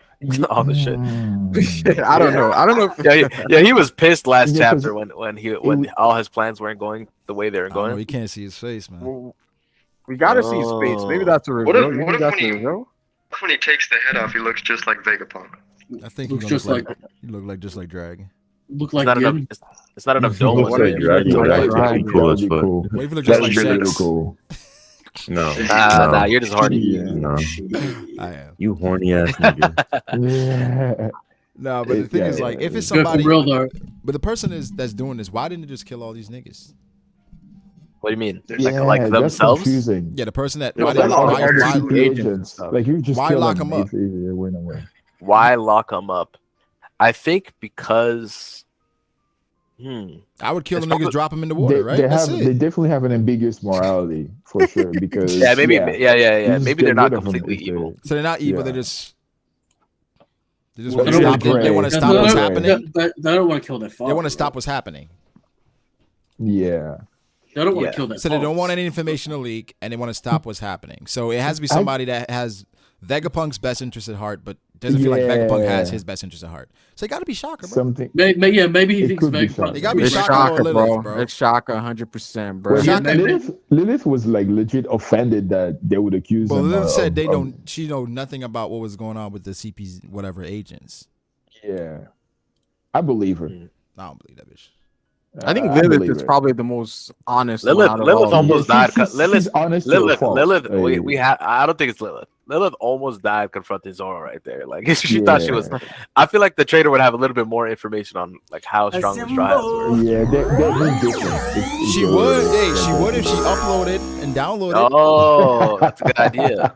All the shit. I don't know. I don't know. If, Yeah, he was pissed last Yeah, 'cause chapter when all his plans weren't going the way they were I don't know, going. you can't see his face, man. we gotta see his face. Maybe that's a What reveal. if- You what think if that's when a he- reveal? When he takes the head off, he looks just like Vegapunk. I think he Looks gonna just look like he look like just like Dragon. Look It's like not enough. Gin. It's not enough What dome. if on they it. drag you? Right, That would right. be cool as fuck. What if he look That'd just be like really Shanks? cool. No, Nah, you're just horny. Yeah. no, I am. you horny ass nigga. Yeah. No, but the thing is, like, if it's Good for somebody, real though. but the person that's doing this, why didn't they just kill all these niggas? What do you mean? Yeah, Like that's themselves? confusing. Yeah, the person that No, why, that's all why, harder why, to agents. Like you just Why kill lock them 'em up? if they went away. Why lock them up? I think because. I would kill It's the probably- niggas, drop them in the water, right? They That's have. it. They definitely have an ambiguous morality for sure. Because Yeah, maybe. Yeah. you just Maybe get they're not rid of them completely if they- evil. So they're not evil. Yeah. They just Well, want they to don't stop. want They to want to pray. stop They what's don't- happening. They don't want to kill their father. They want to stop what's happening. Yeah. They don't want Yeah. to kill their So they don't fathers. want any information to leak, and they want to stop what's happening. So it has to be somebody that has Vegapunk's best interest at heart, but doesn't feel like Vegapunk has Yeah. his best interest at heart. So it got to be Shocker, bro. Something. Maybe he It thinks could be Vegapunk. Shaka. It gotta be It's Shaka or Shaka, Lilith, bro. bro. It's Shaka, 100%, bro. Well, Yeah, Lilith was like legit offended that they would accuse Well, him. Lilith said of- they of- don't. She know nothing about what was going on with the CP's whatever agents. Yeah, I believe her. I don't believe that bitch. I think I Lilith believe is her. probably the most honest. one Lilith out of all of them. almost died. She's Lilith, honest to a Lilith, fault. Lilith. Hey. We have. I don't think it's Lilith. Lilith almost died confronting Zoro right there. Like she thought she was. I feel like the traitor would have a little bit more information on like how strong the straw hats were. Yeah, they're different. She would. Hey, she would if she uploaded and downloaded. Oh, that's a good idea.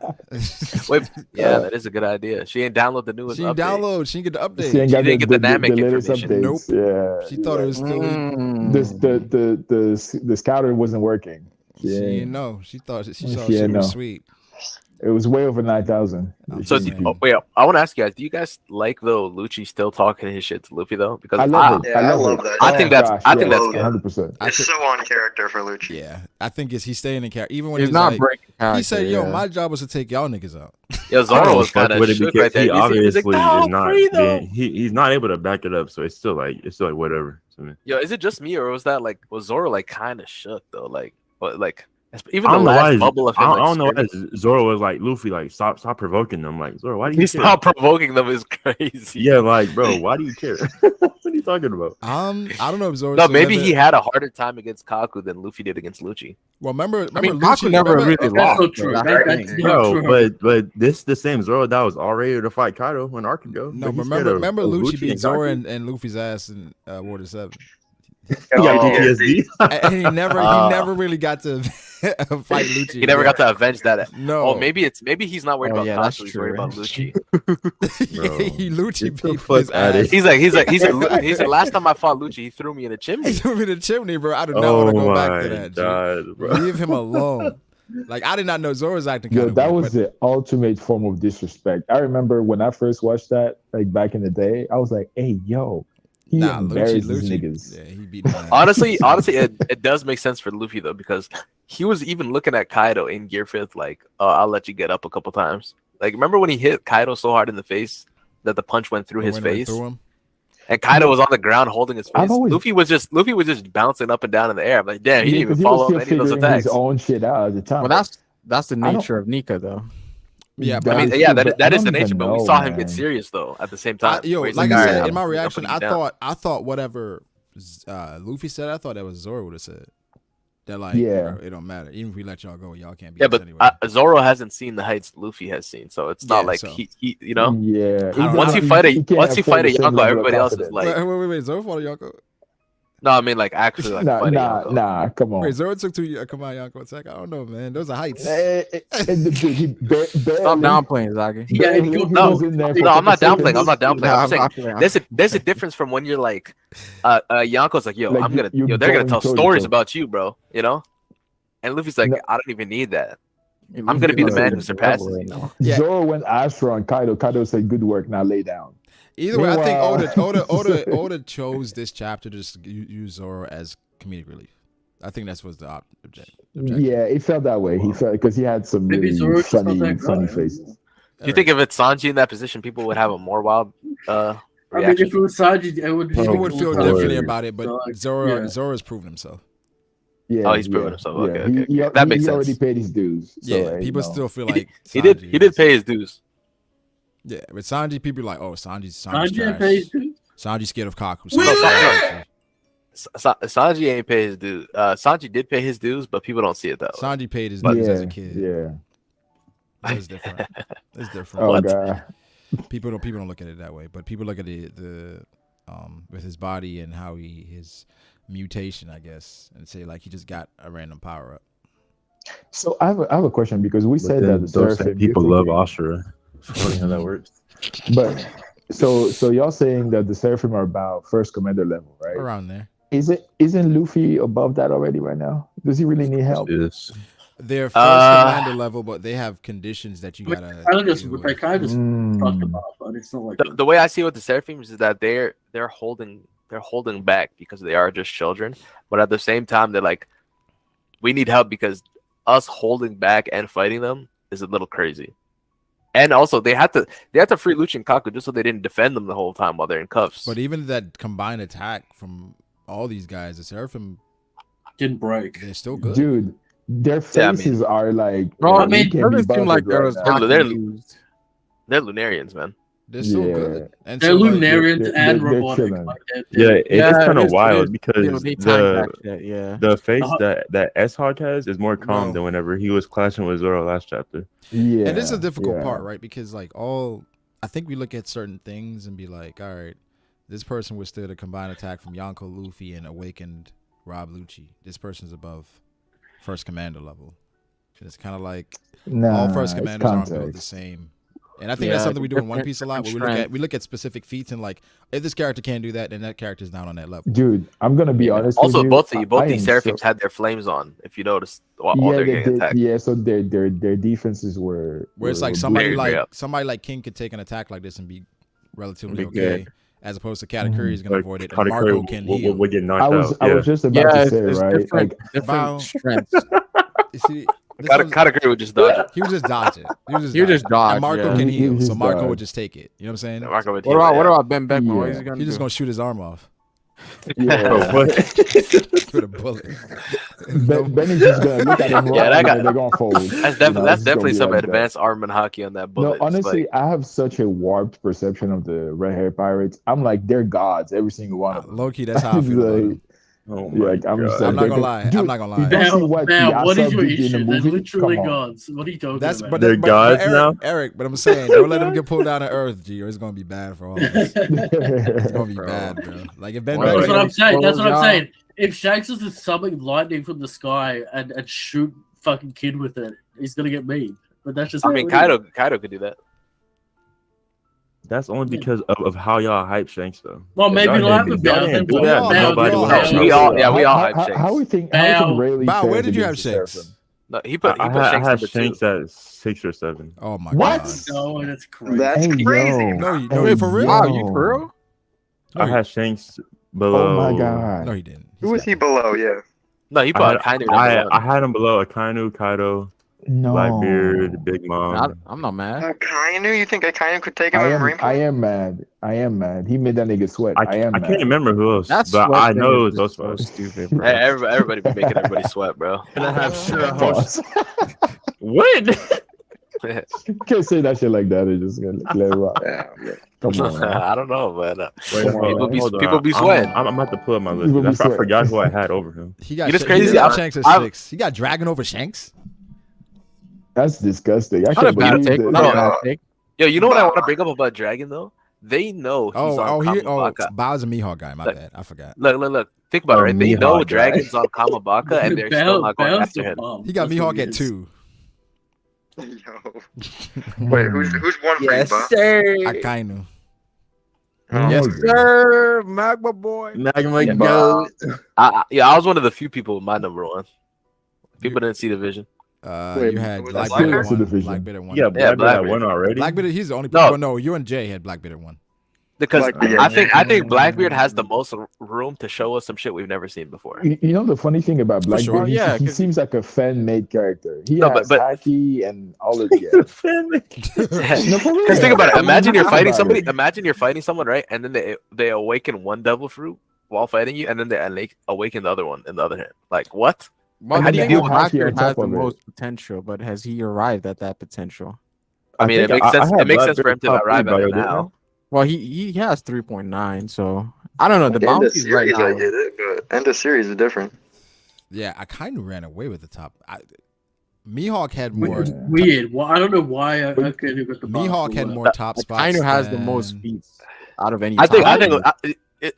Wait, yeah, that is a good idea. She ain't download the newest She didn't update. download. She didn't get the update. She ain't got didn't get the Namek latest information. updates. Yeah, She thought it was still. the scouter wasn't working. She Yeah, didn't know. She thought she saw Yeah, shit no. was sweet. it was way over 9,000. So wait, I want to ask you guys: do you guys like though Lucci still talking his shit to Luffy though? Because I love it. Yeah, I love it. that. I think that's- I think that's good. 100%. I It's thi- so on character for Lucci. Yeah, I think he's staying in character. Even when He's he's not like, breaking character. he said, "Yo, yeah. my job was to take y'all niggas out." Yo, I Zoro don't was fuck kind with of it shook because right there. he You see, obviously he's like, is not. free, though. He's not able to back it up, so it's still like whatever. So, Yo, is it just me or was Zoro like kind of shook though? Like Even I the don't know why. last bubble of him. I Like, don't know why screaming. Zoro was like Luffy, like stop provoking them. Like Zoro, why do you He's care? not provoking them is crazy. Yeah, like bro, why do you care? What are you talking about? I don't know if Zoro. No, maybe he had a harder time against Kaku than Luffy did against Lucci. Well, remember I mean, Lucci Kaku never remember- really That's lost. so true. That's That- the that's thing. so Bro, true. but this the same Zoro that was all ready to fight Kaido when Arc go. No, But he's remember scared of Lucci Lucci beat and Zoro Kaku. and Luffy's ass in Water 7. He got Oh. PTSD. And he never really got to fight Lucci. He never got to avenge that. No. Oh, maybe he's not worried Oh, about yeah, that's Kaku. He's true. worried about Lucci. Bro, Lucci get the beat fuck his outta ass. here. He's like last time I fought Lucci, he threw me in a He chimney. threw me in the chimney, bro. I do not Oh want to go my back to that. G. god, bro. Leave him alone. Like I did not know Zoro's acting kind Yo, of that weird, was the ultimate form of disrespect. I remember when I first watched that, like back in the day, I was like, "Hey, yo, he Nah, embarrassed Lucci, these niggas." yeah, he beat his ass. Honestly, it does make sense for Luffy though, because he was even looking at Kaido in Gear 5th like, I'll let you get up a couple times. Like, remember when he hit Kaido so hard in the face that the punch went through his When it went face? through him. And Kaido was on the ground holding his I've face. always- Luffy was just bouncing up and down in the air. I'm like, damn, he didn't even because follow was up still any of those figuring attacks. his own shit out at the time. Well, that's the don't- nature of Nika, though. Yeah, I but mean, That's yeah, true, but I that is don't the nature, even but we know, saw him man. get serious though at the same time. Yo, where he's like "All I right, said I'm in my putting reaction, you I down." thought whatever Luffy said, I thought that was Zoro would have said. That like, Yeah. bro, it don't matter. Even if we let y'all go, y'all can't beat Yeah, us but anyway. Zoro hasn't seen the heights Luffy has seen, so it's not Yeah, like so- he you know. Yeah. I don't- Once you fight He can't once you afford fight a the same Yonko, level of everybody else is confidence. like, wait, Zoro fought a Yonko. no, I mean like actually like fight a Yonko. Nah, come on. Wait, Zoro took 2 come on Yonko attack. I don't know, man. Those are heights. Dude, he barely, Stop downplaying, Zaki. Yeah, barely, he he No, was in there for No, I'm not 10 downplaying. I'm not downplaying. Nah, I'm saying playing. there's a difference from when you're like, Yonko's like, yo, Like, I'm gonna, you're they're gonna going tell toe to stories toe. about you, bro. You know, and Luffy's like, No. I don't even need that. I'm gonna be the man who surpasses you. now. Yeah. Zoro went Astro on Kaido. Kaido said, "Good work, now lay down." Either way, I think Meanwhile- Oda chose this chapter to just use Zoro as comedic relief. I think that's was the objective. Yeah, it felt that way. He felt because he had some Maybe really Zoro just not funny that funny good. faces. Do you think if it's Sanji in that position, people would have a more wild I mean, reaction? if it was Sanji, it would be People Oh, would feel Lord. differently about it, but So, like, Zoro yeah. Zoro's proven himself. Yeah, Oh, he's proven himself. Okay, okay, He, okay. That makes he already sense. paid his dues. So, Yeah, like, people you know. still feel He like did Sanji he did is- pay his dues. Yeah, with Sanji, people are like, oh, Sanji's Sanji trash. and Page too. Sanji's scared of Kaku. No, Sanji, Sanji ain't pay his dues. Sanji did pay his dues, but people don't see it that way. Sanji paid his yeah, dues as a kid. yeah. It's different. It's different. Oh What? god. People don't look at it that way, but people look at the with his body and how his mutation, I guess, and say like he just got a random power up. So I have a question because we But said then that the those same Seraphim people you love think- Ashura. It's funny how that works. But so y'all saying that the Seraphim are about first commander level, right? Around there. Isn't Luffy above that already right now? Does he really need help? Yes. They're first commander level, but they have conditions that you I mean, gotta. I just deal with. talked Mm. about, but it's not like The way I see it with the Seraphims is that they're holding back because they are just children, but at the same time they're like, we need help because us holding back and fighting them is a little crazy. And also they had to free Lucci and Kaku just so they didn't defend them the whole time while they're in cuffs. But even that combined attack from all these guys, the Seraphim, didn't break. they're still good. Dude, their Yeah, I mean- faces are like Bro, I they mean, can it be doesn't seem like buzzed there right was now. They're- Haki they're- used. They're Lunarians, man. They're still Yeah. good. And They're so, like, Lunarians they're- and they're robotic. chilling. Like that. Yeah, it's Yeah, kind it of is- wild it is. because They time the back shit, yeah. the face Uh-huh. that S-Hawk has is more calm Bro. than whenever he was clashing with Zoro last chapter. Yeah. and this is a difficult yeah. part, right? Because like I think we look at certain things and be like, all right, this person withstood a combined attack from Yonko Luffy and awakened Rob Lucci. This person's above first commander level. It's kind of like Nah, all first it's commanders aren't built the context. same. And I think that's Yeah, something we do in One different- Piece a lot. Where different we look at specific feats and like, if this character can't do that, then that character's not on that level. Dude, I'm gonna be honest Also, with you. both I these am Seraphims so- had their flames on, if you notice, while yeah, they're they getting did, attacked. yeah, so their defenses were Where it's were like somebody very like up. somebody like King could take an attack like this and be relatively Be okay, good. as opposed to Katakuri is gonna Like, avoid it. And Katakuri Marco can heal. would get knocked I was out. I Yeah. was just about Yeah, to it's, say, it's right? different, Like Bow. different strengths. You see, this was- Katakuri would just dodge it. he was just dodging. He was just You just dodging. dodge, And Marco yeah. can He heal, was so just Marco dodge. would just take it. You know what I'm saying? Marco would What heal about it, what yeah. about Ben Beckman? What is he Yeah. gonna He's just do? gonna shoot his arm off. Yeah. Bro, what? For the bullet. Benny's just gonna look at him. Yeah, that guy- they're gonna fold. That's You know, definitely it's gonna be some like that. advanced armament hockey on that No, bullet. It's honestly, like, I have such a warped perception of the red hair pirates. I'm like, they're gods, every single one of them. Low key, that's how I feel about him. Oh Yeah, my I'm just God. I'm not they're gonna lie. Dude, I'm not gonna you lie. don't see Bam, what bam, the what is your Asa did in issue? the They're movie? literally Come on. gods. What are you talking That's about? but, They're that, but gods Eric, now? Eric, but I'm saying don't let him get pulled down to earth, G, or it's gonna be bad for all of us. It's gonna be Bro. bad, bro. Like if Ben Bro, That's Beckman, what I'm saying. That's what I'm Y'all. saying. If Shanks is summoning lightning from the sky and shoot fucking kid with it, he's gonna get me. But that's just. I mean, Kaido could do that. That's only because of how y'all hype Shanks, though. Well, If maybe y'all laugh didn't- about y'all didn't it, do but that, y'all- nobody y'all would hype have Shanks. We all, yeah, we all hype How Shanks. we think Bow. Rayleigh Bow, where fares did you have against the Shanks? Seraphim? No, he put I Shanks had number 2. Shanks at 6 or 7. oh my What? god. No, that's crazy. That's Hey, crazy. yo. No, you, Hey, no, wait, for real? Wow, yo. you for real? No, I he- had Shanks below. Oh my god. No, he didn't. Who was he below? Yeah. No, he I put had, Akainu number I 1. had him below Akainu, Kaido, No. Blackbeard, Big Mom. I'm not mad. Akainu? You think Akainu could take him I in am Rainbow? I am mad. He made that nigga sweat. I am I mad. can't remember who else, That's but I sweat know thing is those so folks. stupid, bro. Hey, everybody be making everybody sweat, bro. And I have Shira Pause. What? You can't say that shit like that. It's just gonna let it rock. Yeah. Come on. Man. I don't know, but Wait, Come on, people be sweating. I'm about to pull up my list. People be I sweating. forgot who I had over him. He got You just Sh- crazy? He got I- Shanks at I- 6. He got Dragon over Shanks. That's disgusting. I Not a can't bad believe take. that. Not a No. bad take. Yo, you know what I want to bring up about Dragon though? They know he's on Kamabaka. Bow's a Mihawk guy. My Look. bad. I forgot. Look. Think about it, right? They Mihawk know guy. Dragon's on Kamabaka, and they're still not going after him. He got Mihawk at 2. Yo. Wait, who's one for you, Bob? Akainu. Oh, Yes, okay. sir. Magma boy. Magma Yeah. Goat. I was one of the few people with my number 1. People didn't see the vision. Wait, You had was that Blackbeard Blackbeard? at 1. Division. Blackbeard at 1. Yeah, Blackbeard had Blackbeard. one already. Blackbeard. He's the only. No. No, you and Jay had Blackbeard at 1. Because Blackbeard. I think Blackbeard has the most room to show us some shit we've never seen before. You know the funny thing about For Blackbeard? sure. He, Yeah, he 'cause- seems like a fan-made character. He No, has but- Haki and all of The that. fan made- No, for real. Because think about it. I mean, Imagine you're think fighting about somebody. it. Imagine you're fighting someone, right? And then they awaken one devil fruit while fighting you, and then they awaken the other one in the other hand. Like what? Well, How do you I deal think with Haki Blackbeard on top has the of it? most potential, but has he arrived at that potential? I mean, it think makes sense. had It makes sense for Blackbeard him to top arrive three, at it didn't I? now. Well, he has 3.9, so I don't know. The End of bounties right series, now. I get it, but end of series is different. Yeah, I kind of ran away with the top. Mihawk had more. Weird. Well, I don't know why I couldn't get the Mihawk had box. more top spots. Kainu has the than- most feats out of any. I think. top.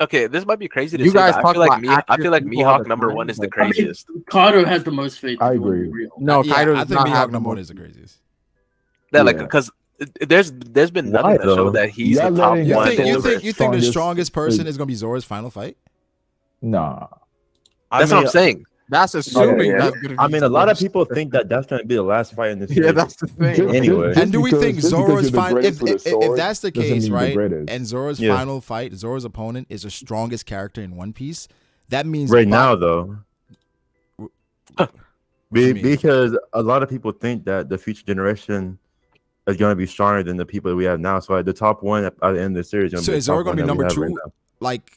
Okay, this might be crazy to You say. guys But I talk feel like about I feel like active people all Mihawk the number time, 1 is the but- I mean, craziest. Kaido has the most faith. I if you want to be agree. real. No, Yeah, Kaido I does think not Mihawk have the number 1 most. is the craziest. Yeah, like Yeah. because there's been Why, nothing that though? showed that he's Y'all the top letting- You one. think in you the think you think the strongest- strongest person is gonna be Zora's final fight? Nah. That's what I'm saying. That's assuming yeah. that's gonna be I mean, a lot of the people think that that's going to be the last fight in this Yeah, series. that's the thing. Just- Anyway. And do we because- think just because Zora's you're the final? greatest with a If sword that's the doesn't case, mean you're the right? greatest. And Zora's Yeah. final fight, Zora's opponent is the strongest character in One Piece. That means Right now, though. What do you mean? Because a lot of people think that the future generation is going to be stronger than the people that we have now. So the top one at the end of the series is So going to be is Zora the top gonna be one that we number have 2? right now. Like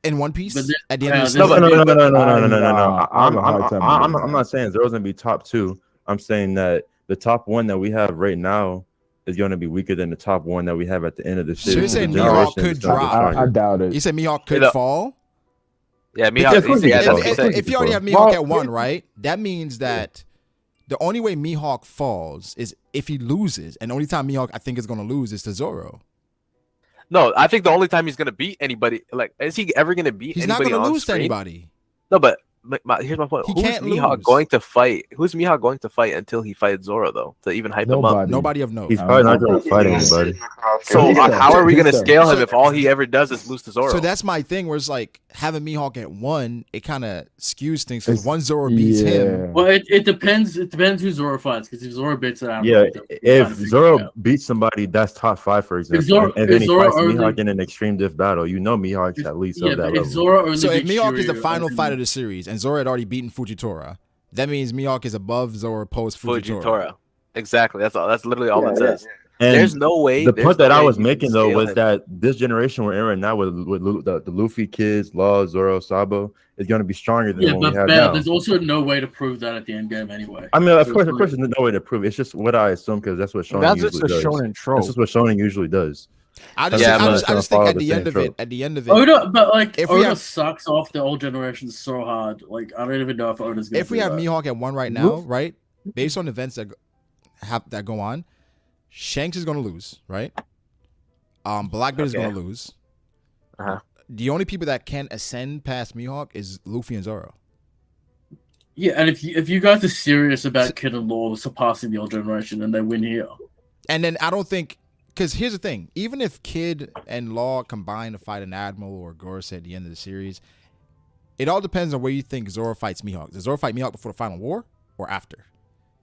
in One Piece But at the end of the yeah, season? No, but- No. I have a hard time I'm believing not saying Zora's going to be top 2. I'm saying that the top one that we have right now is going to be weaker than the top one that we have at the end of the So you're series. saying The Mihawk generation could is gonna be drop? stronger. I doubt it. You said Mihawk could Yeah. fall. Yeah, Yeah, Mihawk. of course he yeah, can that's what fall. he If, said. if you already have Mihawk Well, at 1, right? That means that the only way Mihawk falls is if he loses, and the only time Mihawk I think is going to lose is to Zoro. No, I think the only time he's gonna beat anybody, like, is he ever gonna beat He's not anybody going to on lose to screen? anybody. No, but here's my point. He Who's can't Mihawk lose. going to fight? Who's Mihawk going to fight until he fights Zoro, though, to even hype him up? Nobody. Nobody of note. He's probably not going to fight He's anybody. sitting across So the- Yeah. how are we gonna So- scale him if all he ever does is lose to Zoro? So that's my thing. Where it's like having Mihawk at 1, it kind of skews things because It's- one Zoro beats him. Yeah. Well, it depends. It depends who Zoro fights. Because if Zoro beats it out, Yeah, if figure it Zoro out. beats somebody that's top 5, for example, Zoro- and then if he Zoro fights only- Mihawk in an extreme diff battle, you know Mihawk's at least Yeah, of that but level. if Zoro only So if beats Mihawk is the Shiryu, final then- fight of the series, and Zoro had already beaten Fujitora, that means Mihawk is above Zoro post Fujitora. Fujitora. Exactly. That's all. That's literally all it says. And there's no way. The there's point no that I way was you can making though scale was him. that this generation we're in right now with the Luffy kids, Law, Zoro, Sabo is going to be stronger than Yeah, what we but have Bear, now. there's also no way to prove that at the end game anyway. I mean, of So course, it's there's no way to prove it. It's just what I assume because that's what Shonen That's just usually a does. shonen trope. That's just what Shonen usually does. I just, Yeah, I but- just, I just think at the end of it, Oda, but like if we Oda have- sucks off the old generation so hard. Like I don't even know if Oda's gonna. if we do have that. Mihawk at 1 right now, right? Based on events that go on, Shanks is gonna lose, right? Blackbeard is gonna lose. Uh-huh. The only people that can ascend past Mihawk is Luffy and Zoro. Yeah, and if you guys are serious about Kid and Law surpassing the old generation, then they win here. And then I don't think, because here's the thing: even if Kid and Law combine to fight an Admiral or Gorosei at the end of the series, it all depends on where you think Zoro fights Mihawk. Does Zoro fight Mihawk before the final war or after?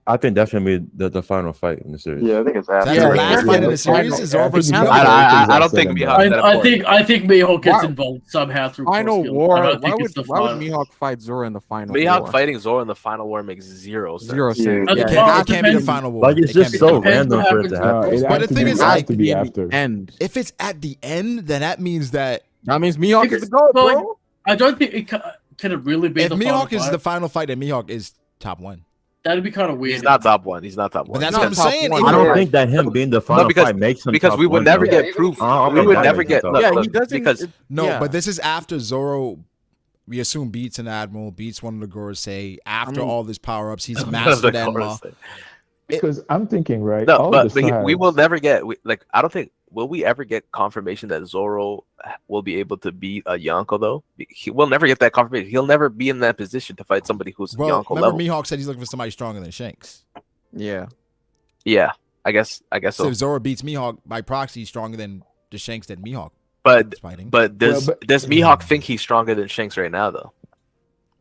I think that's gonna be the final fight in the series. Yeah, I think it's after. That's the last fight in the series. Is Zoro versus Mihawk. I don't think Mihawk. I think Mihawk gets Why- involved somehow through Final cross-skill. war. I don't Why think would it's the why would final. Mihawk fight Zoro in the final Mihawk war? fighting Zoro in the final war makes zero sense. Zero sense. Yeah. It Yeah. can't be the Depends- final war. Like it's It just can't be so the final war. random Depends for what it to happens happen. But the thing is, like, to be after. End. If it's at the end, then that means that That means Mihawk is Because- the goat, but, like, bro. I don't think it can it really be if the Mihawk final is fight? the final fight, then Mihawk is top 1. That'd be kind of weird. He's not top one. He's not top one. But that's Not what I'm top saying. one. If I you're- don't think that him being the final because- fight makes him because top we would one, never though. get proof. I don't We think would that never makes get. him Look, Yeah, look, he doesn't. because No, yeah. but this is after Zoro, we assume, beats an Admiral, beats one of the Gorosei. After all his power-ups, he's mastered Enma. Because I'm thinking, right? No, all but the we sides- will never get. I don't think. Will we ever get confirmation that Zoro will be able to beat a Yonko though? We'll never get that confirmation. He'll never be in that position to fight somebody who's Well, Yonko remember level. Mihawk said he's looking for somebody stronger than Shanks. Yeah. Yeah, I guess So so. if Zoro beats Mihawk by proxy, he's stronger than the Shanks that Mihawk But is fighting. but does Well, but- does Mihawk think he's stronger than Shanks right now though?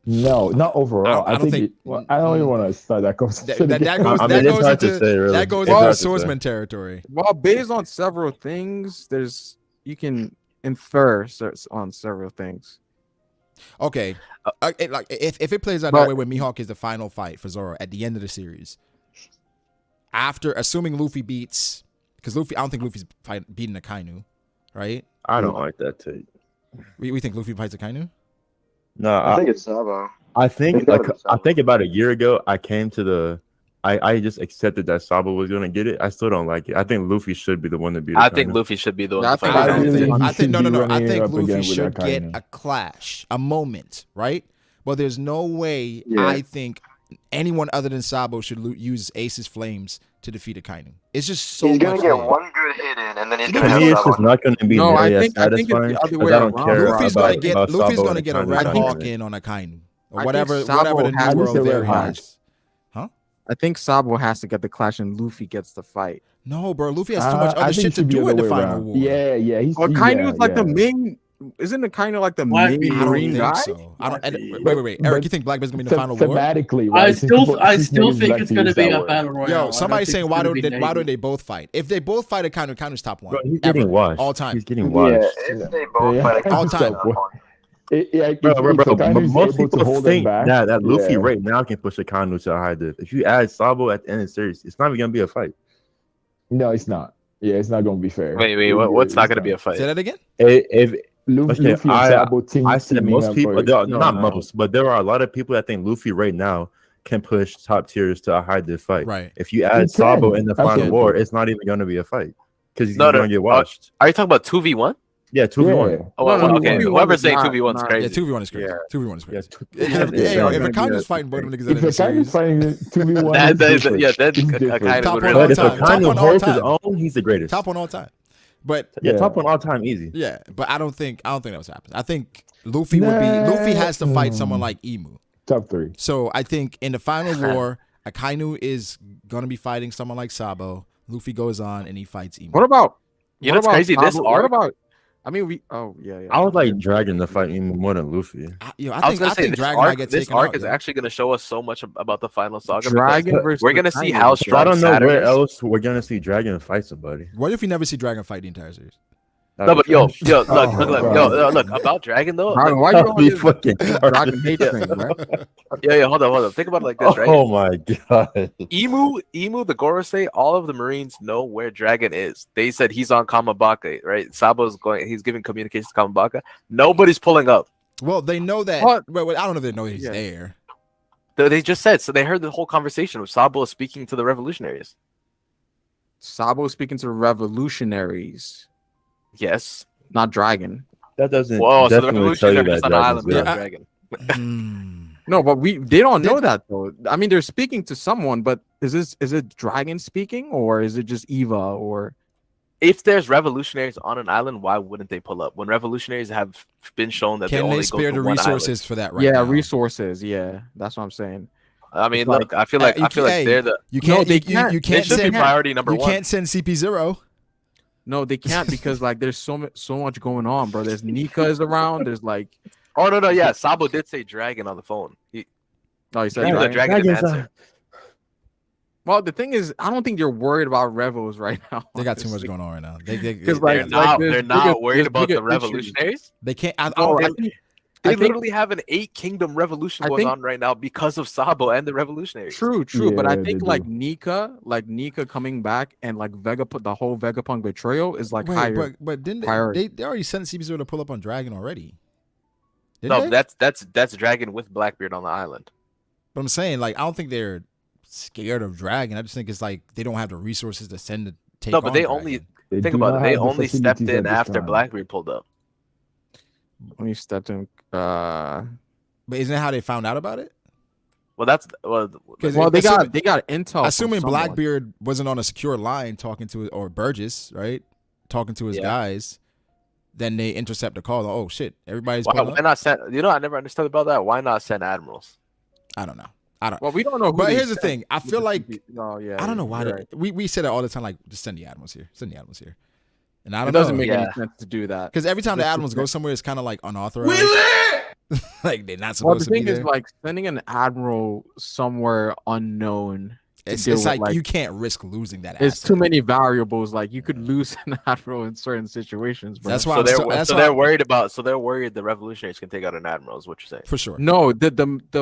No, not overall. I don't think- I don't even want to start that conversation. that again. goes, I mean, that it's goes hard to into say, really. that goes It's into hard to say. swordsman territory. Well, based on several things, you can infer on several things. Okay, like if it plays out But- that way, where Mihawk is the final fight for Zoro at the end of the series, after assuming Luffy beats, because Luffy, I don't think Luffy's beating Akainu, right? I don't like that take. We think Luffy fights Akainu. No, I think it's Sabo. I think It's gotta like be Sabo. I think about a year ago, I came to the. I just accepted that Sabo was gonna get it. I still don't like it. I think Luffy should be the one to beat. I think Akainu. Luffy should be the one I to think- fight. I don't really think. think I he think no, should no, be no. I running think up Luffy again with should get Akainu. a clash, a moment, right? But there's no way Yeah. I think anyone other than Sabo should use Ace's flames to defeat Akainu. It's just so He's much. gonna get there. one good hit in, and then he's To gonna To have me, it's just Sabo. not going to be No, I nearly think- as I think it's the satisfying other because way I don't around. care Luffy's about, gonna get about Luffy's Sabo gonna and get a Akainu red fighting hawk it. in on Akainu or I think whatever Sabo the new has- world I just say there red hawk. has. I think Sabo has to get the clash and Luffy gets the fight. No, bro. Luffy has too much I other think shit it to should be do the in the other way final around. war. Yeah. Or Akainu is like the main. Isn't it kind of like the Black main Beard. I don't green think guy? so. I don't. And, wait, But- Eric, but you think Blackbeard's gonna be in the final war? Thematically, I right? still Since think niggas it's like gonna use be that a word. battle royale. Yo, somebody's saying why don't they? they both fight? If they both fight, Akainu's top one. Bro, he's ever, getting washed. all time. He's getting Yeah, washed. if they both Yeah. fight, All time. Bro, If but Akainu's most able to people hold them think back, that Luffy yeah. right now can push Akainu to a high div. If you add Sabo at the end of the series, it's not even gonna be a fight. No, it's not. Yeah, it's not going to be fair. Wait, what's not going to be a fight? Say that again. If Luffy and I Sabo I said most people, no, not most, but there are a lot of people that think Luffy right now can push top tiers to a high div fight. Right. If you add He Sabo can. in the I final can. war, it's not even going to be a fight because he's No, going to get washed. Are you talking about 2v1? Yeah, 2v1. Oh, well, No, okay. 2v1 Whoever's is saying not- 2v1's not- crazy. Yeah, 2v1 is crazy. Yeah. 2v1 is Yeah, crazy. Yeah, If Akainu's fighting both of them niggas in the If Akainu's series, fighting 2v1, That is- different. yeah, that- It's different. Akainu Top would one really- all But if time. Top Akainu one all holds his time. own, he's the greatest. top one all time. But Yeah, Yeah. top one all time, easy. yeah, but I don't think that was happening. I think Luffy has to fight someone like Emu. Top 3. So I think in the final war, Akainu is gonna be fighting someone like Sabo. Luffy goes on and he fights Emu. What about? You know what's crazy? This What arc. about? I mean, we. Oh yeah. I would like Dragon to fight even more than Luffy. I I was think gonna say this Dragon might arc. get This taken arc out, is yo. actually going to show us so much about the final saga. Dragon because versus we're going to see Akainu. how I strong I don't know Saturn where is. else we're gonna see Dragon fight somebody. What if we never see Dragon fight the entire series? No, but yo, look, God. look, about Dragon though. Dragon, Like, why you on Be this fucking Dragon hate train, bro? yeah, hold on. Think about it like this, right? Oh my god. Emu, the Gorosei, all of the Marines know where Dragon is. They said he's on Kamabaka, right? Sabo's going. He's giving communications to Kamabaka. Nobody's pulling up. Well, they know that. What? Wait, I don't know if they know he's Yeah. there. They just said so. They heard the whole conversation with Sabo speaking to the revolutionaries. Sabo speaking to revolutionaries, Yes. not Dragon. That doesn't Whoa. So the definitely tell you revolutionaries are that just on the Dragon's island there. without Dragon. Hmm. No, but they don't know that though. I mean, they're speaking to someone, but is it Dragon speaking or is it just Eva or? If there's revolutionaries on an island, why wouldn't they pull up? When revolutionaries have been shown that Can they only they spare go to the one resources for that right yeah, now? resources. Yeah, that's what I'm saying. Island. I mean, It's look, I feel like hey, they're the. You can't. they you can't. You They can't should be send. priority number You one. can't send CP0. No, they can't because like there's so much going on, bro. There's Nika is around. There's like Oh no, yeah, Sabo did say Dragon on the phone. He he said said Dragon. Dragon didn't Dragon's answer. Well, the thing is, I don't think you're worried about Revos right now. They got too much honestly. going on right now. They 'Cause, like, They're not there's worried bigger- about the bigger issues. revolutionaries. they can't. I No, don't, They I think- literally have an 8-kingdom revolution I going think- on right now because of Sabo and the revolutionaries. True, but I Yeah, think they like do. Nika coming back and like the whole Vegapunk betrayal is like wait, higher. but didn't priority. they already sent CP0 to pull up on Dragon already? Didn't No, they? that's Dragon with Blackbeard on the island. But I'm saying, like, I don't think they're scared of Dragon. I just think it's like they don't have the resources to send to take. No, but on they Dragon. only They think do about not it. They have the only stepped facilities in at this after time. Blackbeard pulled up. When he stepped in, But isn't that how they found out about it? Well, that's well, Assuming- they got intel. from Assuming someone. Blackbeard wasn't on a secure line talking to, or Burgess, right? Talking to his Yeah. guys, then they intercept the call. Oh shit! Everybody's. why pulling up? not send. You know, I never understood about that. Why not send admirals? I don't know. Well, we don't know. Who But they here's the sent thing. I with feel the like CP. Oh yeah. I don't know why you're they- right. we say that all the time. Like, just send the admirals here. Send the admirals here. And I don't It doesn't know. make any Yeah. sense to do that. Because every time the Just- admirals go somewhere, it's kind of like unauthorized. Like they're not Well, supposed the to be thing there. is, like sending an admiral somewhere unknown. it's deal it's with, like you can't risk losing that. There's asset. too many variables. Like you could lose an admiral in certain situations. Bro. That's why. So I'm they're so, that's so why they're worried about. So they're worried the revolutionaries can take out an admiral. Is what you're saying? for sure. No, the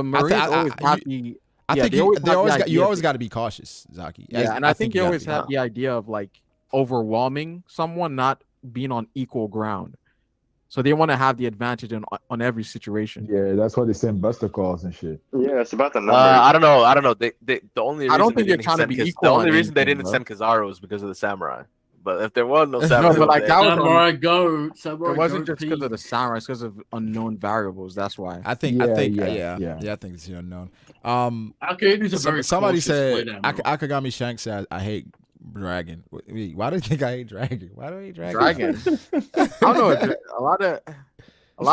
Marines I- always have the. I yeah, think they you, always they have the always got you idea always that- got to be cautious, Zaki. Yeah, and I think you gotta always be. have the idea of like overwhelming someone, not being on equal ground. So they want to have the advantage on every situation. Yeah, that's why they send buster calls and shit. Yeah, it's about the numbers. I don't know. They the only reason I don't think they they're didn't trying to send be Kiz- equal the only on reason they anything, didn't bro. send Kizaru was because of the samurai. But if there was no samurai, but, like, that was Samurai Goat. Samurai It wasn't Goat just because of the Pete. samurai; it's because of unknown variables. That's why. I think. Yeah, I think. yeah, Yeah. yeah. I think it's unknown. Okay, these are very Somebody cautious said flight admiral. Akagami Shanks said, "I hate Dragon." Wait, why do you think I hate Dragon? Why do I hate Dragon? Dragon. I don't know. A lot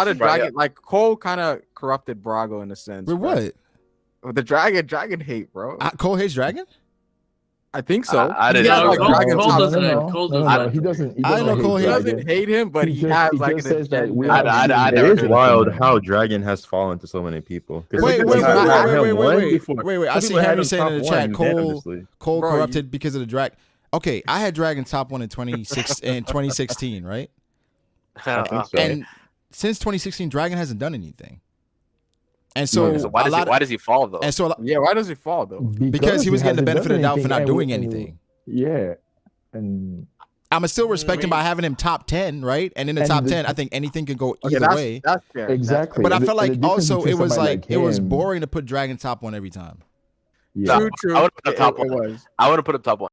of Right, dragon. Like Cole kind of corrupted Brago in a sense. With bro. what? With the dragon hate, bro. Cole hates Dragon? I think so. I didn't He has, know. like, Cole- dragon Cole top doesn't ten. have- Cole doesn't no, have- he doesn't. He I doesn't know Cole hate He hates doesn't Dragon. hate him, but He he just- has he like just an says that we agenda. have I It never is heard wild that. how Dragon has fallen to so many people. 'Cause Wait, some wait, people had him wait, one wait. before. Wait, I Some see people had Henry him saying in the top chat, one Cole unanimously. Cole Bro, corrupted because of the drag. Okay, I had Dragon top one in 2016, right? I think so. And since 2016, Dragon hasn't done anything. And so, So why does he fall though? and so Yeah, why does he fall though? because he was getting the hasn't benefit of the done doubt for not anything, doing and anything. Yeah, and I'm still respect him by having him top 10, right? And in the And top the- 10, I think anything can go Okay, either way. that's fair. exactly. But I And felt the like difference also between it was somebody like it was him- boring to put Dragon top one every time. Yeah. True. I would put him top It one. was. I would have put him top one.